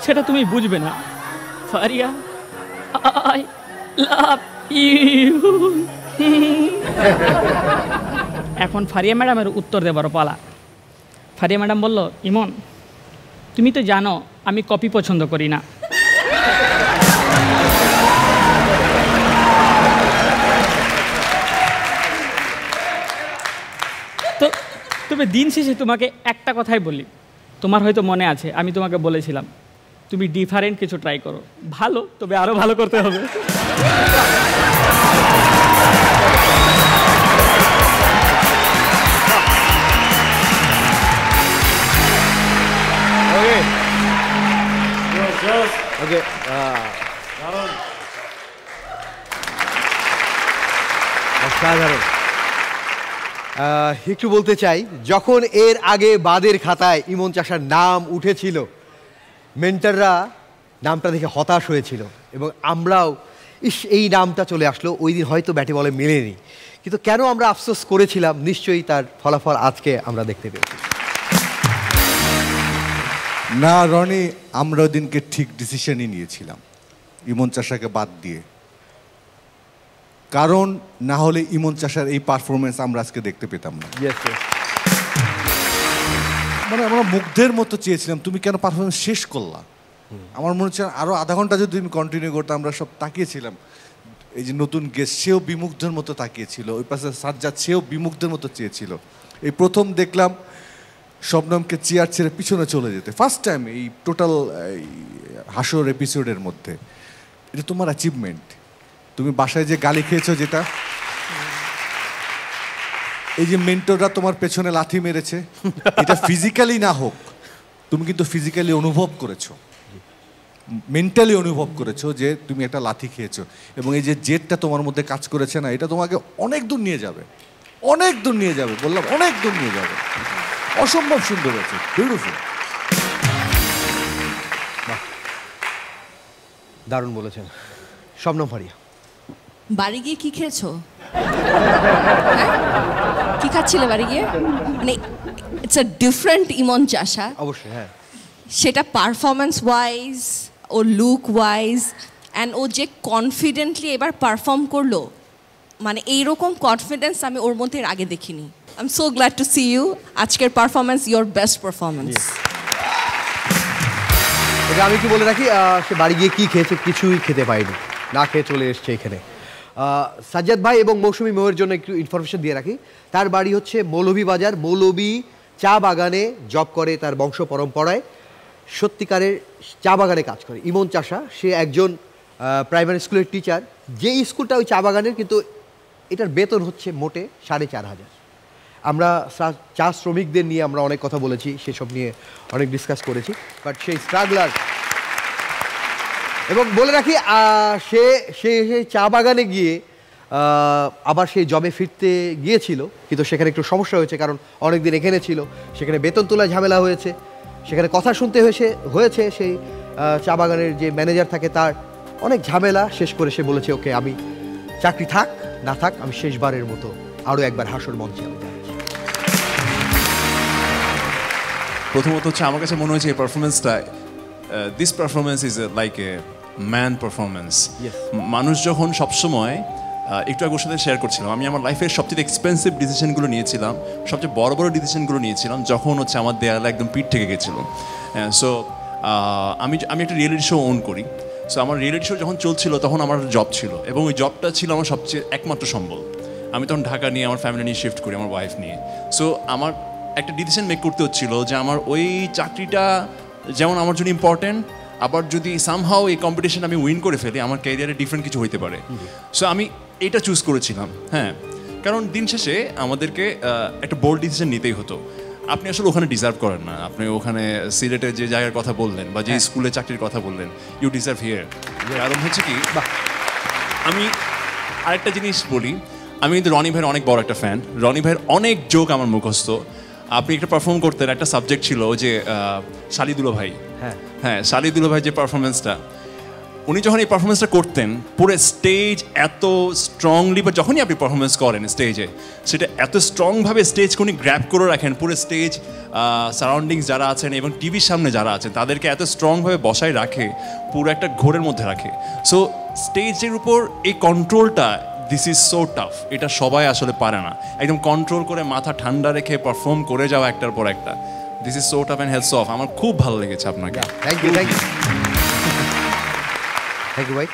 সেটা তুমি বুঝবে না। ফারিয়া, আই লাভ এখন ফারিয়া ম্যাডামের উত্তর দেবার পালা। ফারিয়া ম্যাডাম বলল, ইমন তুমি তো জানো আমি কপি পছন্দ করি না। তো তবে দিন শেষে তোমাকে একটা কথাই বলি, তোমার হয়তো মনে আছে আমি তোমাকে বলেছিলাম তুমি ডিফারেন্ট কিছু ট্রাই করো, ভালো তবে আরো ভালো করতে হবে। অসাধারণ। একটু বলতে চাই, যখন এর আগে বাদের খাতায় ইমন চাষার নাম উঠেছিল, মেন্টররা নামটা দেখে হতাশ হয়েছিল এবং আমরাও এই নামটা চলে আসলো, ওই দিন হয়তো ব্যাটে বলে মেলেনি, কিন্তু কেন আমরা আফসোস করেছিলাম নিশ্চয়ই তার ফলাফল আজকে আমরা দেখতে পেয়েছি। না রনি, আমরা ওই দিনকে ঠিক ডিসিশনই নিয়েছিলাম ইমন চাষাকে বাদ দিয়ে, কারণ না হলে ইমন চাষার এই পারফরমেন্স আমরা আজকে দেখতে পেতাম না। মানে আমরা মুগ্ধের মতো চেয়েছিলাম তুমি কেন পারফরমেন্স শেষ করলা। আমার মনে হচ্ছে আরো আধা ঘন্টা যদি তুমি কন্টিনিউ করতে, আমরা সব তাকিয়েছিলাম। এই যে নতুন গেস্ট, সেও বিমুগ্ধের মতো তাকিয়েছিল, ওই পাশে সাজ্জাদ সেও বিমুগ্ধের মতো চেয়েছিল। এই প্রথম দেখলাম শবনমকে চেয়ার ছেড়ে পিছনে চলে যেতে, ফার্স্ট টাইম এই টোটাল হাসর এপিসোডের মধ্যে। এটা তোমার অ্যাচিভমেন্ট। তুমি বাসায় যে গালি খেয়েছো, যেটা এই যে মেন্টররা তোমার পেছনে লাথি মেরেছে, এটা ফিজিক্যালি না হোক, তুমি কিন্তু ফিজিক্যালি অনুভব করেছো, মেন্টালি অনুভব করেছো যে তুমি একটা লাথি খেয়েছো, এবং এই যে জেদটা তোমার মধ্যে কাজ করেছে না, এটা তোমাকে অনেক দূর নিয়ে যাবে, অনেক দূর নিয়ে যাবে, বললাম অনেক দূর নিয়ে যাবে। অসম্ভব সুন্দর হয়েছে, বিউটিফুল। দারুণ বলেছেন শবনম ফারিয়া। বাড়ি গিয়ে কি খেয়েছো? কি খাচ্ছিলে বাড়ি গিয়ে? মানে ইটস আ ডিফারেন্ট ইমন চাষা, অবশ্যই। হ্যাঁ, সেটা পারফরমেন্স ওয়াইজ ও লুক ওয়াইজ, অ্যান্ড ও যে কনফিডেন্টলি এবার পারফর্ম করলো, মানে এইরকম কনফিডেন্স আমি ওর মধ্যে এর আগে দেখিনি। I am so glad to see you. আজকের পারফরমেন্স ইয়োর বেস্ট পারফরমেন্স। এটা আমি কি বলে রাখি, সে বাড়ি গিয়ে কি খেয়েছে, কিছুই খেতে পায়নি, না খেয়ে চলে এসছে এখানে। সাজ্জাদ ভাই এবং মৌসুমী মেয়ের জন্য একটু ইনফরমেশন দিয়ে রাখি। তার বাড়ি হচ্ছে মৌলভীবাজার, মৌলভী চা বাগানে জব করে, তার বংশ পরম্পরায় সত্যিকারের চা বাগানে কাজ করে। ইমন চাষা সে একজন প্রাইমারি স্কুলের টিচার, যেই স্কুলটা ওই চা বাগানের, কিন্তু এটার বেতন হচ্ছে মোটে 4,500। আমরা চা শ্রমিকদের নিয়ে আমরা অনেক কথা বলেছি, সেসব নিয়ে অনেক ডিসকাস করেছি, বাট সেই স্ট্রাগলার। এবং বলে রাখি সে চা বাগানে গিয়ে আবার সেই জবে ফিরতে গিয়েছিল, কিন্তু সেখানে একটু সমস্যা হয়েছে, কারণ অনেকদিন এখানে ছিল, সেখানে বেতন তোলায় ঝামেলা হয়েছে, সেখানে কথা শুনতে হয়েছে সেই চা বাগানের যে ম্যানেজার থাকে তার অনেক ঝামেলা। শেষ করে সে বলেছে, ওকে আমি চাকরি থাক না থাক, আমি শেষবারের মতো আরও একবার হাসর মঞ্চে আমি যাচ্ছি। প্রথমত হচ্ছে আমার কাছে মনে হয়েছে এই পারফরমেন্সটা, this performance is like a man performance. মানুষ যখন সবসময়, একটু আগে ওর সাথে শেয়ার করছিলাম, আমি আমার লাইফের সবচেয়ে এক্সপেন্সিভ ডিসিশনগুলো নিয়েছিলাম, সবচেয়ে বড় বড় ডিসিশনগুলো নিয়েছিলাম যখন হচ্ছে আমার দেয়ালে একদম পিঠ থেকে গেছিল। সো আমি একটা রিয়েলিটি শো ওন করি। সো আমার রিয়েলিটি শো যখন চলছিল তখন আমার জব ছিল, এবং ওই জবটা ছিল আমার সবচেয়ে একমাত্র সম্বল। আমি তখন ঢাকা নিয়ে আমার ফ্যামিলি নিয়ে শিফট করি, আমার ওয়াইফ নিয়ে। সো আমার একটা ডিসিশন মেক করতে হচ্ছিল যে আমার ওই চাকরিটা যেমন আমার জন্য ইম্পর্টেন্ট, আবার যদি সামহাও এই কম্পিটিশন আমি উইন করে ফেলি, আমার ক্যারিয়ারে ডিফারেন্ট কিছু হইতে পারে। সো আমি এটা চুজ করেছিলাম। হ্যাঁ, কারণ দিন শেষে আমাদেরকে একটা বোল্ড ডিসিশন নিতেই হতো। আপনি আসলে ওখানে ডিজার্ভ করেন না, আপনি ওখানে সিলেটে যে জায়গার কথা বললেন বা যে স্কুলে চাকরির কথা বললেন, ইউ ডিজার্ভ হিয়ার। কারণ হচ্ছে কি, আমি আরেকটা জিনিস বলি, আমি কিন্তু রনি ভাইয়ের অনেক বড় একটা ফ্যান। রনি ভাইয়ের অনেক জোক আমার মুখস্থ। আপনি একটা পারফর্ম করতেন, একটা সাবজেক্ট ছিল যে শালিদুলো ভাই। হ্যাঁ, শালিদুলো ভাই যে পারফরমেন্সটা, উনি যখন এই পারফরমেন্সটা করতেন, পুরো স্টেজ এত স্ট্রংলি, বা যখনই আপনি পারফরমেন্স করেন স্টেজে, সেটা এত স্ট্রংভাবে স্টেজকে উনি গ্র্যাব করে রাখেন, পুরো স্টেজ সারাউন্ডিংস যারা আছেন এবং টিভির সামনে যারা আছেন তাদেরকে এত স্ট্রংভাবে বসায় রাখে, পুরো একটা ঘোরের মধ্যে রাখে। সো স্টেজের উপর এই কন্ট্রোলটা, দিস ইজ সো টাফ, এটা সবাই আসলে পারে না। একদম কন্ট্রোল করে মাথা ঠান্ডা রেখে পারফর্ম করে যাওয়া একটার পর একটা, this is so tough and heads off. আমার খুব ভালো লেগেছে আপনাকে। Thank you, thank you, thank you ভাই।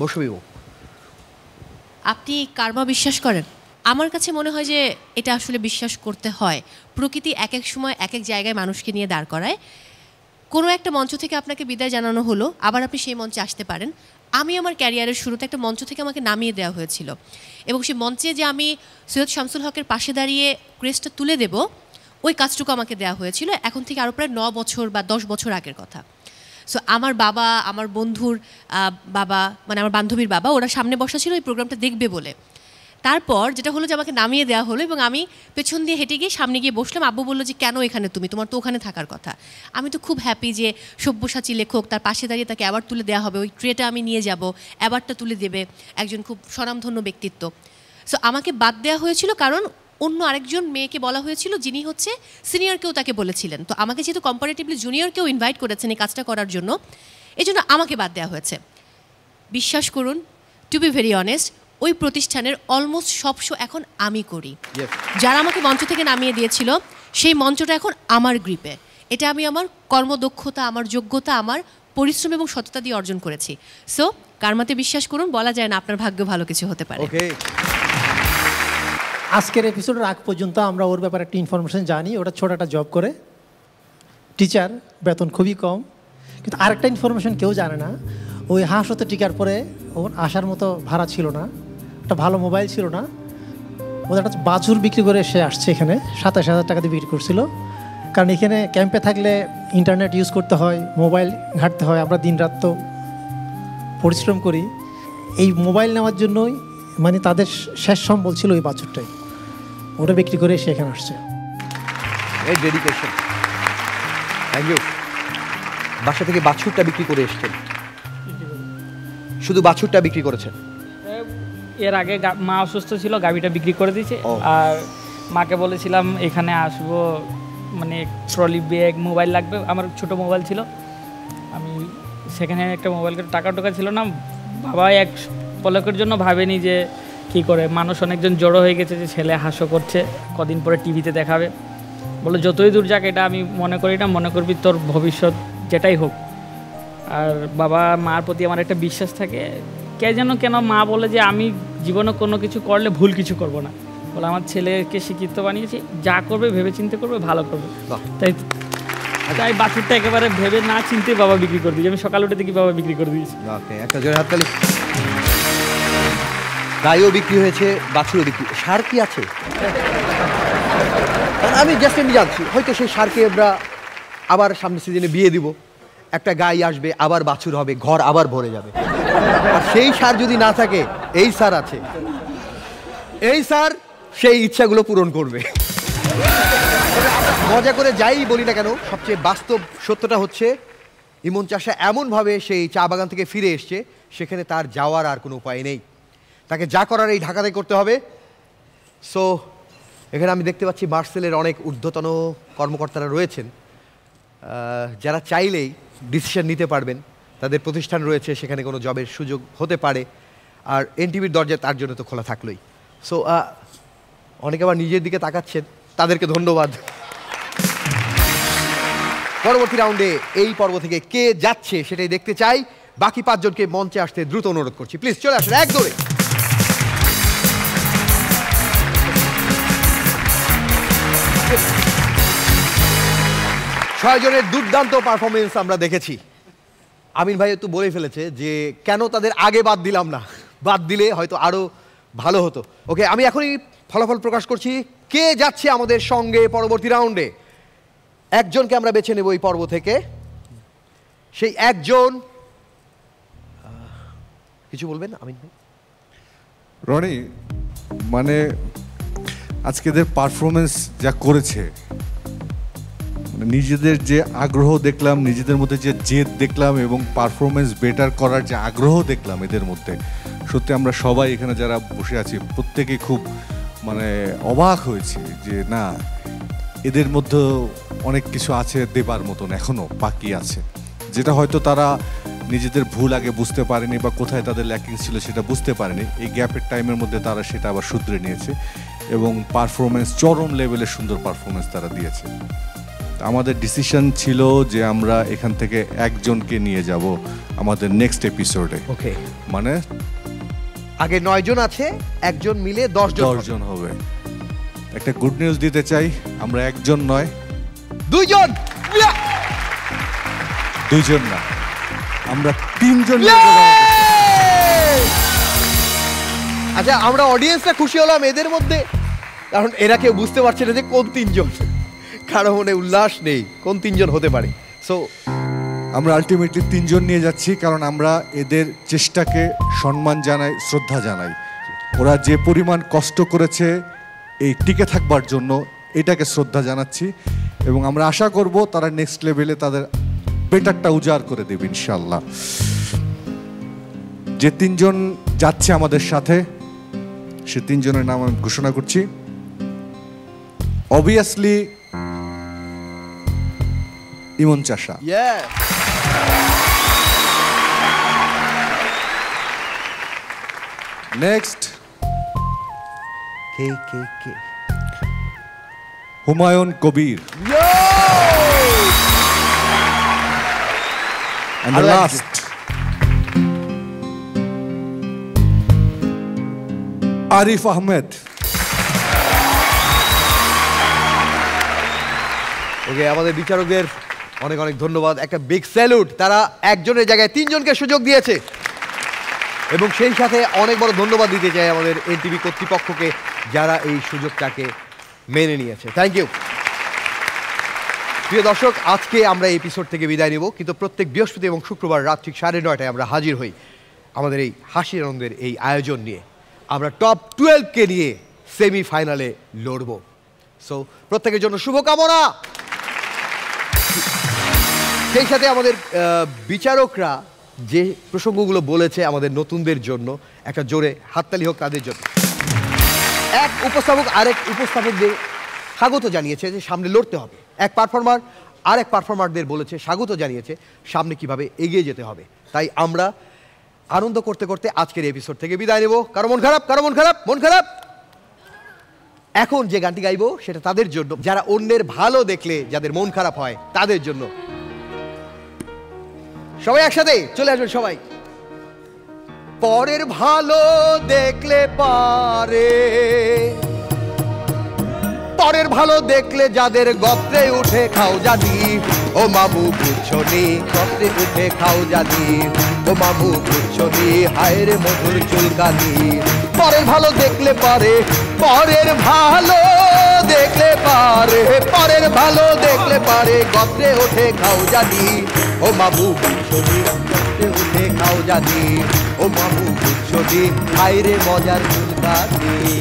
বসবি আপনি কার্মা বিশ্বাস করেন? আমার কাছে মনে হয় যে এটা আসলে বিশ্বাস করতে হয়। প্রকৃতি এক এক সময় এক এক জায়গায় মানুষকে নিয়ে দাঁড় করায়। কোনো একটা মঞ্চ থেকে আপনাকে বিদায় জানানো হলো, আবার আপনি সেই মঞ্চে আসতে পারেন। আমি আমার ক্যারিয়ারের শুরুতে একটা মঞ্চ থেকে আমাকে নামিয়ে দেওয়া হয়েছিল, এবং সেই মঞ্চে যে আমি সৈয়দ শামসুল হকের পাশে দাঁড়িয়ে ক্রেস্টটা তুলে দেব, ওই কাজটুকু আমাকে দেওয়া হয়েছিল এখন থেকে আরও প্রায় 9 বছর বা 10 বছর আগের কথা। সো আমার বাবা, আমার বন্ধুর বাবা, মানে আমার বান্ধবীর বাবা, ওরা সামনে বসা ছিল এই প্রোগ্রামটা দেখবে বলে। তারপর যেটা হলো যে আমাকে নামিয়ে দেওয়া হলো, এবং আমি পেছন দিয়ে হেঁটে গিয়ে সামনে গিয়ে বসলাম। আব্বু বললো যে কেন এখানে তুমি, তোমার তো ওখানে থাকার কথা। আমি তো খুব হ্যাপি যে সব্যসাচী লেখক, তার পাশে দাঁড়িয়ে তাকে অ্যাওয়ার্ড তুলে দেওয়া হবে, ওই ট্রেটা আমি নিয়ে যাব, অ্যাওয়ার্ডটা তুলে দেবে একজন খুব স্বনামধন্য ব্যক্তিত্ব। সো আমাকে বাদ দেওয়া হয়েছিল কারণ অন্য আরেকজন মেয়েকে বলা হয়েছিল, যিনি হচ্ছে সিনিয়র, কেউ তাকে বলেছিলেন। তো আমাকে যেহেতু কম্পারেটিভলি জুনিয়রকেও ইনভাইট করেছেন এই কাজটা করার জন্য, এই জন্য আমাকে বাদ দেওয়া হয়েছে। বিশ্বাস করুন, টু বি ভেরি অনেস্ট, ওই প্রতিষ্ঠানের অলমোস্ট সব শো এখন আমি করি। যারা আমাকে মঞ্চ থেকে নামিয়ে দিয়েছিল, সেই মঞ্চটা এখন আমার গ্রিপে। এটা আমি আমার কর্মদক্ষতা, আমার যোগ্যতা, আমার পরিশ্রম এবং সততা দিয়ে অর্জন করেছি। সো কার্মাতে বিশ্বাস করুন, বলা যায় না আপনার ভাগ্য ভালো কিছু হতে পারে। আজকের এপিসোডের আগ পর্যন্ত আমরা ওর ব্যাপারে একটা ইনফরমেশন জানি, ওটা ছোট একটা জব করে, টিচার, বেতন খুবই কম। কিন্তু আরেকটা ইনফরমেশন কেউ জানে না, ওই হাঁসতে টিকার পরে ওর আসার মতো ভাড়া ছিল না, একটা ভালো মোবাইল ছিল না, ওদের একটা বাছুর বিক্রি করে সে আসছে এখানে, 27,000 টাকা দিয়ে বিক্রি করছিল। কারণ এখানে ক্যাম্পে থাকলে ইন্টারনেট ইউজ করতে হয়, মোবাইল ঘাঁটতে হয়, আমরা দিন রাত তো পরিশ্রম করি। এই মোবাইল নেওয়ার জন্যই মানে তাদের শেষ সম্বল ছিল ওই বাছুরটাই, ওটা বিক্রি করে সে এখানে আসছে। এই ডেডিকেশন, থ্যাংক ইউ। বাসা থেকে বাছুরটা বিক্রি করে এসছেন, শুধু বাছুরটা বিক্রি করেছেন? এর আগে মা অসুস্থ ছিল, গাভিটা বিক্রি করে দিয়েছে। আর মাকে বলেছিলাম এখানে আসবো, মানে ট্রলি ব্যাগ, মোবাইল লাগবে, আমার ছোট মোবাইল ছিল, আমি সেখানে একটা মোবাইল টাকা টোকা ছিল না। বাবা এক পলকের জন্য ভাবেনি যে কী করে, মানুষ অনেকজন জড়ো হয়ে গেছে যে ছেলে হাস্য করছে, কদিন পরে টিভিতে দেখাবে। বলে যতই দূর যাক, এটা আমি মনে করি না, মনে করবি তোর ভবিষ্যৎ যেটাই হোক। আর বাবা মার প্রতি আমার একটা বিশ্বাস থাকে, কেন মা বলে যে আমি জীবনে কোনো কিছু করলে ভুল কিছু করব না। বলে আমার ছেলেকে শিক্ষিত বানিয়েছি, যা করবে ভেবে চিন্তে করবে, ভালো করবে। তাই বাছুরটা একেবারে ভেবে না চিনতে বাবা বিক্রি করে দিয়েছি। আমি সকাল উঠে দেখি বাবা বিক্রি করে দিয়েছি। একটা জোরে হাততালি। গাইও বিক্রি হয়েছে, বাছুরও বিক্রি। সার কি আছে? আমি জাস্ট এমনি জানছি, হয়তো সেই সারকে আমরা আবার সামনের সিজনে বিয়ে দিব, একটা গাই আসবে, আবার বাছুর হবে, ঘর আবার ভরে যাবে। আর সেই সার যদি না থাকে, এই সার আছে, এই সার সেই ইচ্ছাগুলো পূরণ করবে। মজা করে যাই বলি না কেন, সবচেয়ে বাস্তব সত্যটা হচ্ছে ইমন চাষা এমনভাবে সেই চা বাগান থেকে ফিরে এসছে, সেখানে তার যাওয়ার আর কোনো উপায় নেই, তাকে যা করার এই ঢাকাতে করতে হবে। সো এখানে আমি দেখতে পাচ্ছি মার্সেলের অনেক ঊর্ধ্বতন কর্মকর্তারা রয়েছেন, যারা চাইলেই ডিসিশন নিতে পারবেন। তাদের প্রতিষ্ঠান রয়েছে, সেখানে কোনো জবের সুযোগ হতে পারে, আর এনটিভির দরজা তার জন্য তো খোলা থাকলোই। সো অনেকে আবার নিজের দিকে তাকাচ্ছেন, তাদেরকে ধন্যবাদ। পরবর্তী রাউন্ডে এই পর্ব থেকে কে যাচ্ছে সেটাই দেখতে চাই। বাকি 5 জনকে মঞ্চে আসতে দ্রুত অনুরোধ করছি, প্লিজ চলে আসুন এক দৌড়ে। ছয় জনের দুর্দান্ত পারফরমেন্স আমরা দেখেছি। আমিন ভাই তো বলে ফেলেছে যে কেন তাদের আগে বাদ দিলাম না, বাদ দিলে হয়তো আরো ভালো হতো। ওকে, আমি এখনই ফলাফল প্রকাশ করছি, কে যাচ্ছে আমাদের সঙ্গে পরবর্তী রাউন্ডে। একজনকে আমরা বেছে নেব এই পর্ব থেকে। সেই একজন, কিছু বলবেন আমিন ভাই? রনি, মানে আজকেদের পারফরমেন্স যা করেছে, নিজেদের যে আগ্রহ দেখলাম, নিজেদের মধ্যে যে জেদ দেখলাম, এবং পারফরমেন্স বেটার করার যে আগ্রহ দেখলাম এদের মধ্যে, সত্যি আমরা সবাই এখানে যারা বসে আছি প্রত্যেকে খুব মানে অবাক হয়েছে যে না, এদের মধ্যে অনেক কিছু আছে দেবার মতন, এখনও বাকি আছে, যেটা হয়তো তারা নিজেদের ভুল আগে বুঝতে পারেনি বা কোথায় তাদের ল্যাকিং ছিল সেটা বুঝতে পারেনি। এই গ্যাপের টাইমের মধ্যে তারা সেটা আবার শুধরে নিয়েছে এবং পারফরমেন্স চরম লেভেলের সুন্দর পারফরমেন্স তারা দিয়েছে। আমাদের ডিসিশন ছিল যে আমরা এখান থেকে একজনকে নিয়ে যাব আমাদের নেক্সট এপিসোডে। ওকে, মানে আগে 9 জন আছে, একজন মিলে 10 জন হবে। একটা গুড নিউজ দিতে চাই, আমরা একজন নয় 2 জন, 2 জন না, আমরা 3 জন। আচ্ছা, আমরা অডিয়েন্সরা খুশি হলাম এদের মধ্যে, কারণ এরা কেউ বুঝতে পারছে না যে কোন 3 জন, কারো মনে উল্লাস নেই কোন 3 জন হতে পারে। সো আমরা আলটিমেটলি 3 জন নিয়ে যাচ্ছি, কারণ আমরা এদের চেষ্টাকে সম্মান জানাই, শ্রদ্ধা জানাই। ওরা যে পরিমাণ কষ্ট করেছে এই টিকে থাকবার জন্য, এটাকে শ্রদ্ধা জানাচ্ছি এবং আমরা আশা করব তারা নেক্সট লেভেলে তাদের বেটারটা উজাড় করে দেবে ইনশাল্লাহ। যে 3 জন যাচ্ছে আমাদের সাথে, সে 3 জনের নাম আমি ঘোষণা করছি। অবভিয়াসলি ইমন চাষা, নেক্সট কে Humayun Kabir, and the last Arif Ahmed. Okay, আমাদের বিচারকদের অনেক অনেক ধন্যবাদ, একটা বিগ স্যালুট। তারা একজনের জায়গায় 3 জনকে সুযোগ দিয়েছে এবং সেই সাথে অনেক বড় ধন্যবাদ দিতে চাই আমাদের এনটিভি কর্তৃপক্ষকে, যারা এই সুযোগটাকে মেনে নিয়েছে। Thank you. প্রিয় দর্শক, আজকে আমরা এই এপিসোড থেকে বিদায় নেব, কিন্তু প্রত্যেক বৃহস্পতি এবং শুক্রবার রাত ঠিক 9:30 আমরা হাজির হই আমাদের এই হাসির আনন্দের এই আয়োজন নিয়ে। আমরা টপ 12কে নিয়ে সেমিফাইনালে লড়ব। সো প্রত্যেকের জন্য শুভকামনা। সেই সাথে আমাদের বিচারকরা যে প্রসঙ্গগুলো বলেছে আমাদের নতুনদের জন্য, একটা জোরে হাততালি হোক তাদের জন্য। এক উপস্থাপক আরেক উপস্থাপকদের স্বাগত জানিয়েছে যে সামনে লড়তে হবে, এক পারফর্মার আরেক পারফর্মারদের বলেছে, স্বাগত জানিয়েছে সামনে কিভাবে এগিয়ে যেতে হবে। তাই আমরা আনন্দ করতে করতে আজকের এপিসোড থেকে বিদায় নেব। কারো মন খারাপ, কারো মন খারাপ, মন খারাপ। এখন যে গানটি গাইবো সেটা তাদের জন্য যারা অন্যের ভালো দেখলে যাদের মন খারাপ হয়, তাদের জন্য। সবাই একসাথে চলে আসবেন সবাই। পরের ভালো দেখলে পারে, পরের ভালো দেখলে যাদের গত্রে উঠে খাও জানি, ও মামু বুঝছনি গত্রে উঠে খাও জানি, ও মামু বুঝছনি হায়ের মধুর চুলকানি। পরের ভালো দেখলে পারে, পরের ভালো দেখলে পারে, পরের ভালো দেখলে পারে গত্রে উঠে খাও জানি, ও মামু বুঝছনি গত্রে উঠে খাও জানি, ও মামু বুঝছনি হায়ের মজার চুলকানি।